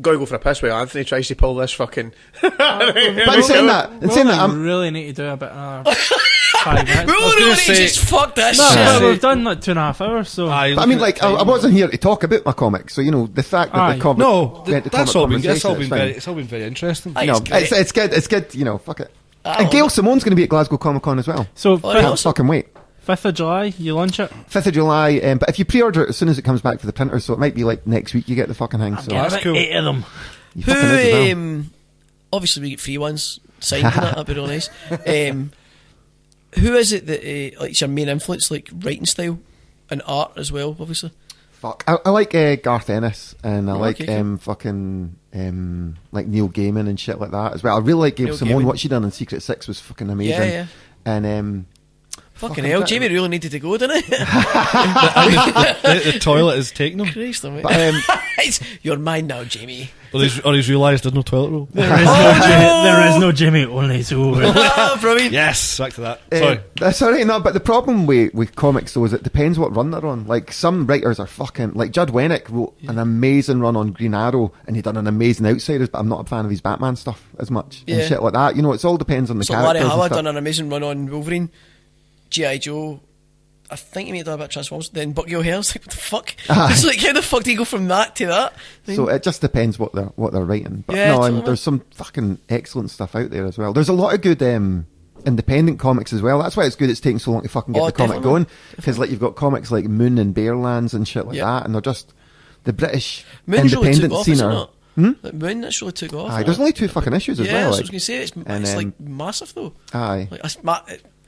Gotta go for a piss while Anthony tries to pull this fucking. But in saying that, We really need to do a bit of 5 minutes. We all need to just fuck this No, shit. but we've done like 2.5 hours, so. But I mean, like, I wasn't here to talk about my comics, so you know the fact that the comic. No, went to that's comic all been. conversation, It's all been very interesting. You know, it's good. It's good. You know, fuck it. And Gail Simone's going to be at Glasgow Comic Con as well. So can't fucking wait. 5th of July, you launch it? 5th of July, but if you pre-order it as soon as it comes back for the printer, so it might be like next week you get the fucking thing. So That's cool. 8 of them. You fucking is as Who, obviously we get free ones signed and that'd be real nice. Who is it that, like, your main influence, like, writing style and art as well, obviously? Fuck. I like Garth Ennis, and I like okay, cool. fucking like Neil Gaiman and shit like that as well. I really like Gail Neil Simone. Gaiman. What she done in Secret Six was fucking amazing. Yeah, yeah. And Fucking hell, Jamie really needed to go, didn't he? the toilet is taking him. Christ, mate. But, You're mine now, Jamie. Or he's realised there's no toilet roll. There is no Jimmy, only two. Brilliant. Yes, back to that. Sorry. That's alright, no, but the problem with comics though is it depends what run they're on. Like some writers are fucking like Judd Wennick wrote an amazing run on Green Arrow and he done an amazing Outsiders, but I'm not a fan of his Batman stuff as much and shit like that. You know, it all depends on the So characters. Larry and Howard stuff. done an amazing run on Wolverine, G.I. Joe. I think he made a bit of Transformers. Then Bucky O'Hare's like, what the fuck? It's like, how the fuck do you go from that to that? I mean, So it just depends what they're writing. But Yeah, no, totally. there's some fucking excellent stuff out there as well. There's a lot of good independent comics as well. That's why it's good it's taking so long to fucking get the comic definitely. going. Because like you've got comics like Moon and Bearlands and shit like that, and they're just the British Moon's really independent took off, scene isn't are. it? Like Moon, that's really took off. Aye, there's only 2 fucking issues as yeah, well. that's what I Like, was going to say. and, It's like massive though. aye. Like,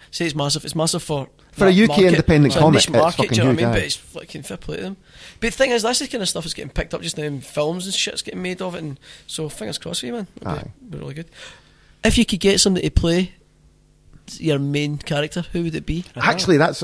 say it's massive. It's massive for For a UK market. independent For a comic, niche it's market, fucking do you know what I huge, mean? aye. But it's fucking fair play to them. But the thing is, that's the kind of stuff that's getting picked up just now in films and shit's getting made of it. And so fingers crossed for you, man. It'll be really good. If you could get somebody to play your main character, who would it be? Actually, that's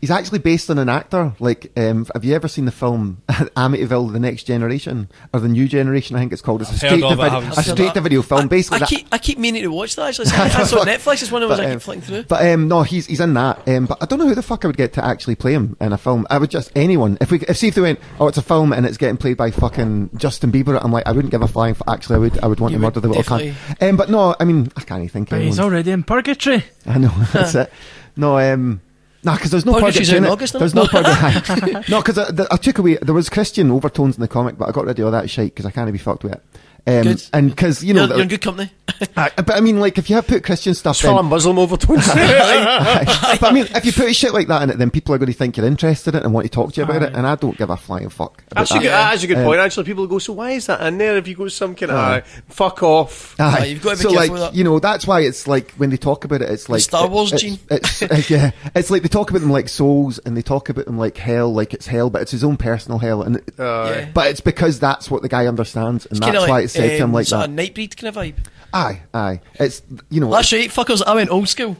he's actually based on an actor. Like, have you ever seen the film Amityville: The Next Generation or The New Generation? I think it's called. It's a I've heard of it, I haven't seen straight to video film. Basically, I keep meaning to watch that. Actually, that's on Netflix. It's one of those I keep flicking through. But no, he's in that. But I don't know who the fuck I would get to actually play him in a film. I would just anyone. If if they went, oh, it's a film and it's getting played by fucking Justin Bieber, I'm like, I wouldn't give a flying. Actually, I would want to murder the little cunt. But no, I mean, I can't even think. But he's already in purgatory. I know that's it. No, nah, because there's no Purgatory's purgatory in in it. August, There's no purgatory. No, because I took away. There was Christian overtones in the comic, but I got rid of all that shite because I can't be fucked with it. Good. And because you know, You're in good company. but I mean, like if you have put Christian stuff It's full of Muslim overtones. but I mean, if you put shit like that in it, then people are going to think you're interested in it and want to talk to you about it. And I don't give a flying fuck. About That's a good point. Actually, people go, so why is that in there? If you go some kind of fuck off. Aye. You've got to be so careful like with that. you know, that's why it's like when they talk about it, it's like Star Wars gene. It's yeah, it's like they talk about them like souls, and they talk about them like hell, like it's hell, but it's his own personal hell, and but it's because that's what the guy understands, and that's why it's said to him like sort that. of Nightbreed kind of vibe. Aye. It's you know, That's right, fuckers. I went old school.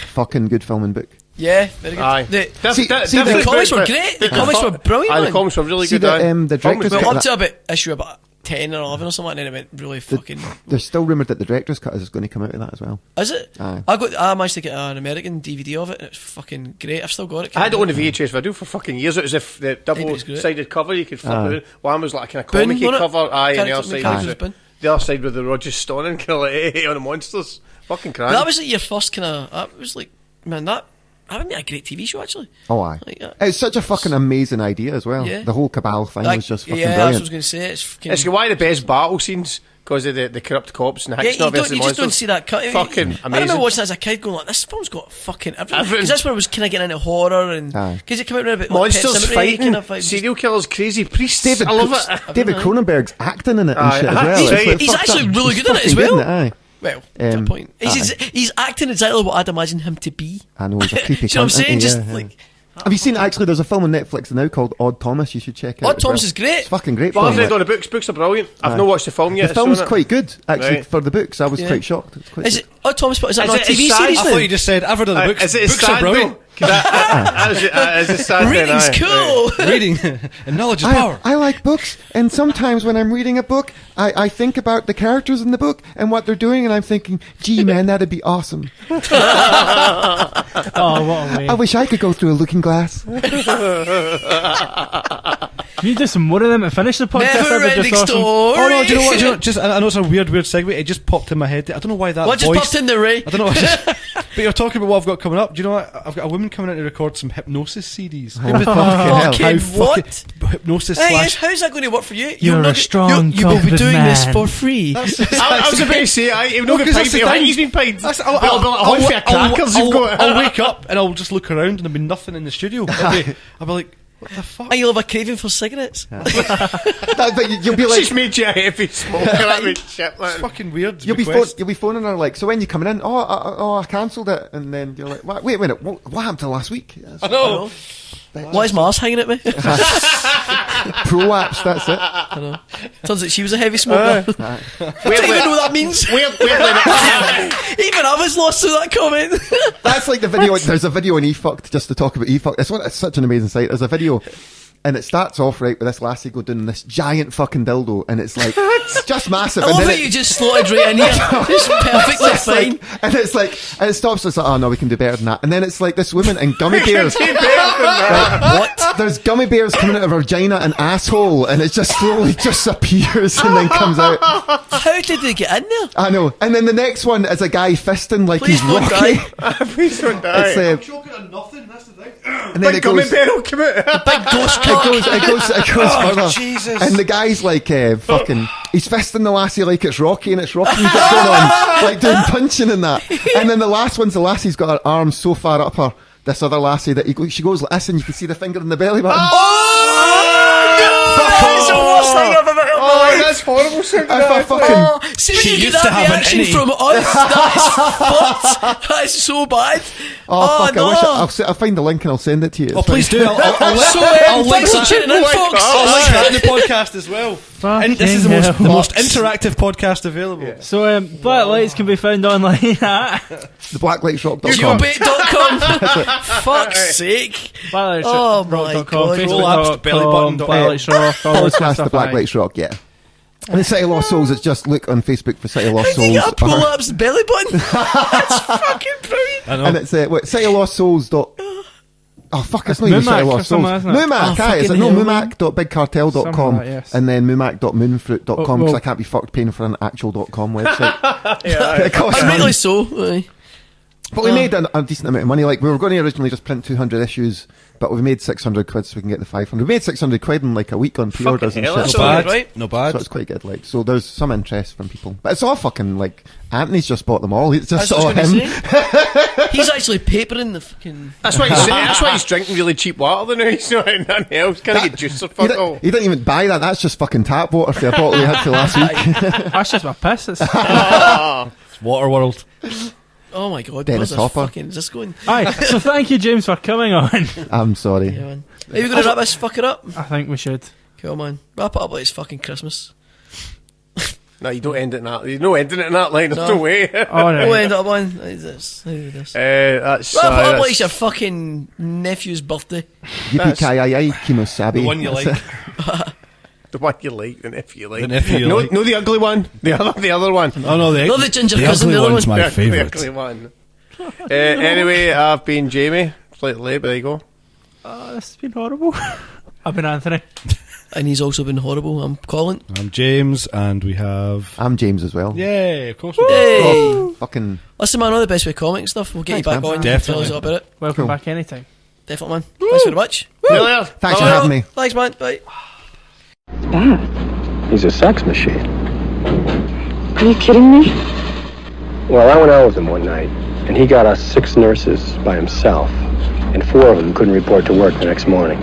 fucking good film and book. Yeah, very good. Aye. The Different comics book, were but- great. The comics were brilliant. Aye, man. the comics were really See good. aye. the director's Well, cut up of to that, about issue about 10 or 11 or something, and then it went really fucking. there's still rumoured that the director's cut is going to come out of that as well. Is it? Aye. I managed to get an American DVD of it, and it's fucking great. I've still got it. I had it on the VHS video for fucking years. It was if the double-sided cover you could flip it. One was like a kind of Boone, comic-y wasn't it? cover, aye, and the other Character side was was Boone. the other side with the Roger Stonin kind of like on the monsters. Fucking crazy. That was like your first kind of. That was like, man, that would be a great TV show actually. Oh, aye. Like, It's such a fucking amazing idea as well. Yeah. The whole Cabal thing Like, was just fucking yeah, that's what I brilliant. was going to say. It's fucking. It's one of the best battle scenes because of the corrupt cops and the Yeah, Hicksnot versus the you monsters. just don't see that cut. Fucking I amazing. remember watching that as a kid going like, this film's got fucking everything. Everything. Because that's where I was kind of getting into horror and... Aye. Because it came out around about like, Pet Monsters Sematary fighting, kind of vibes. serial killers, crazy priests. I love it. David Cronenberg's acting in it and Aye. shit as Aye. well. He's It's right. He's fucked actually up. really He's good in it as fucking well. good in it, aye. Well, fair point. He's acting exactly what I'd imagine him to be. I know, he's a creepy Do you know what I'm cunt, isn't saying? he? Just Yeah, like... yeah. Have you seen, actually, there's a film on Netflix now called Odd Thomas you should check out. Odd as Thomas well. is great. It's fucking great Well, film. I've read like. all the books. Books are brilliant. I've Aye. not watched the film yet. The film's so quite good, actually, Right. for the books. I was Yeah. quite shocked. It's quite Is good. it Odd Thomas, but is that Is not a it TV sad? series I now? thought you just said, I've read all the books. Is it Books are sad, brilliant. though? That's a sad Reading's thing, cool. Reading and knowledge is power. I like books, and sometimes when I'm reading a book, I think about the characters in the book and what they're doing, and I'm thinking, gee, man, that'd be awesome. Oh, what a way. I wish I could go through a looking glass. Can you do some more of them and finish the podcast? Never That'd be ending just awesome. story. Oh no! Do you know what? Just I know it's a weird segue. It just popped in my head. I don't know why that. What just voice, popped in there, Ray? I don't know. But you're talking about what I've got coming up. Do you know what? I've got a woman coming in to record some hypnosis CDs. Fucking what? Hypnosis Hey, slash. how's that going to work for you? You're a strong, you will be confident doing this man. for free. I was about to say, he'll not get paid. I think he's been paid. I'll wake up and I'll just look around and there'll be nothing in the studio. I'll be like, what the fuck? And you'll have a craving for cigarettes. But you'll be like, She's made you a heavy smoker. That means shit, man. It's fucking weird. you'll be phoning her like, so when you coming in? I cancelled it, and then you're like, wait a minute, what happened to last week? I know. Why is Mars hanging at me? Prolapse, that's it. I know. Turns out she was a heavy smoker. I don't even know what that means. Even I was lost to that comment. That's like the video. There's a video on eFucked, just to talk about eFucked. It's such an amazing site. There's a video, and it starts off right with this lassie go doing this giant fucking dildo, and it's like it's just massive. I and love then how you just slotted right in here. Just perfectly it's fine. like, and it's like, and it stops. It's like, oh no, we can do better than that. And then it's like this woman and gummy bears. What? There's gummy bears coming out of her vagina and asshole, and it just slowly just appears and then comes out. How did they get in there? I know. And then the next one is a guy fisting like Please he's don't Rocky. Please don't die. It's, Choking on nothing. That's the thing. and then Big gummy bear will come out. Big ghost It cock. goes further. Jesus. And the guy's like, fucking, he's fisting the lassie like it's Rocky, and it's Rocky going on, like doing punching and that. And then the last one's the lassie's got her arms so far up her, this other lassie, that she goes like this, and you can see the finger in the belly button. That's the worst thing I've ever heard. Oh, that's horrible. See when you get that reaction from us, that's fucked. That is so bad. Oh, fuck, no. I wish I'll find the link and I'll send it to you. Oh, please do. So, thanks for tuning in, folks. I'll link that in the podcast as well. And this is the most interactive podcast available. Yeah. So, Black Lights can be found online at theblacklightsrock.com. Youtube.com. Fuck's sake. Oh my god. Facebook.com, Black Lights Rock, all this kind of Podcast stuff. the Black Lights Rock, yeah. And the City of Lost Souls, it's just look on Facebook for City of Lost Souls. You got a pull-ups belly button. That's fucking brilliant. I know. And it's CityofLostSouls. Oh fuck, it's not even City of Lost Souls. Mumac, aye, is it no mumac.bigcartel.com Something like that, yes. and then mumac.moonfruit.com because well- I can't be fucked paying for an actual .com website. Yeah, It costs And money. rightly so. Aye. But we made a decent amount of money. Like, we were going to originally just print 200 issues, but we made 600 quid so we can get the 500. We made 600 quid in like a week on pre-orders and hell, shit. that's No all bad. right. No bad. So it's quite good. Like, so there's some interest from people, but it's all fucking like Anthony's just bought them all. It's just That's all what I was him. gonna say. He's actually papering the fucking. That's why he's drinking really cheap water. Then he's not nothing else. Can't get juice or fuck all. He didn't even buy that. That's just fucking tap water for a bottle we had for last week. That's just my piss. It's Waterworld. Oh my god, Dennis where's this Hopper. fucking, is this going? Aye, so thank you, James, for coming on. I'm sorry. Yeah, man. Are you going to wrap this fucker up? I think we should. Cool, man. Wrap it up like it's fucking Christmas. No, you don't end it in that. There's no ending it in that line. There's no way. All right. We'll end up on this. That's Wrap it up like that's- it's your fucking nephew's birthday. Yippee-ki-yay, Kimosabi. The one you like. the one you like, the nephew you like. The nephew you no, like. no, the ugly one. The other one. Oh no, Not the ginger cousin, the other one. my The favourite. ugly one. Anyway, I've been Jamie. Slightly late, but there you go. This has been horrible. I've been Anthony. And he's also been horrible. I'm Colin. I'm James, and we have. I'm James as well. Yay, of course we do. Hey! Oh, fucking. Listen, man, all the best with comic stuff. We'll get Thanks, you back man. on. Definitely. Tell us all about it. Welcome Cool. back anytime. Definitely, man. Thanks very much. Really? Thanks for having me. Thanks, man. Bye. He's a sex machine. Are you kidding me? Well, I went out with him one night, and he got us 6 nurses by himself, and 4 of them couldn't report to work the next morning.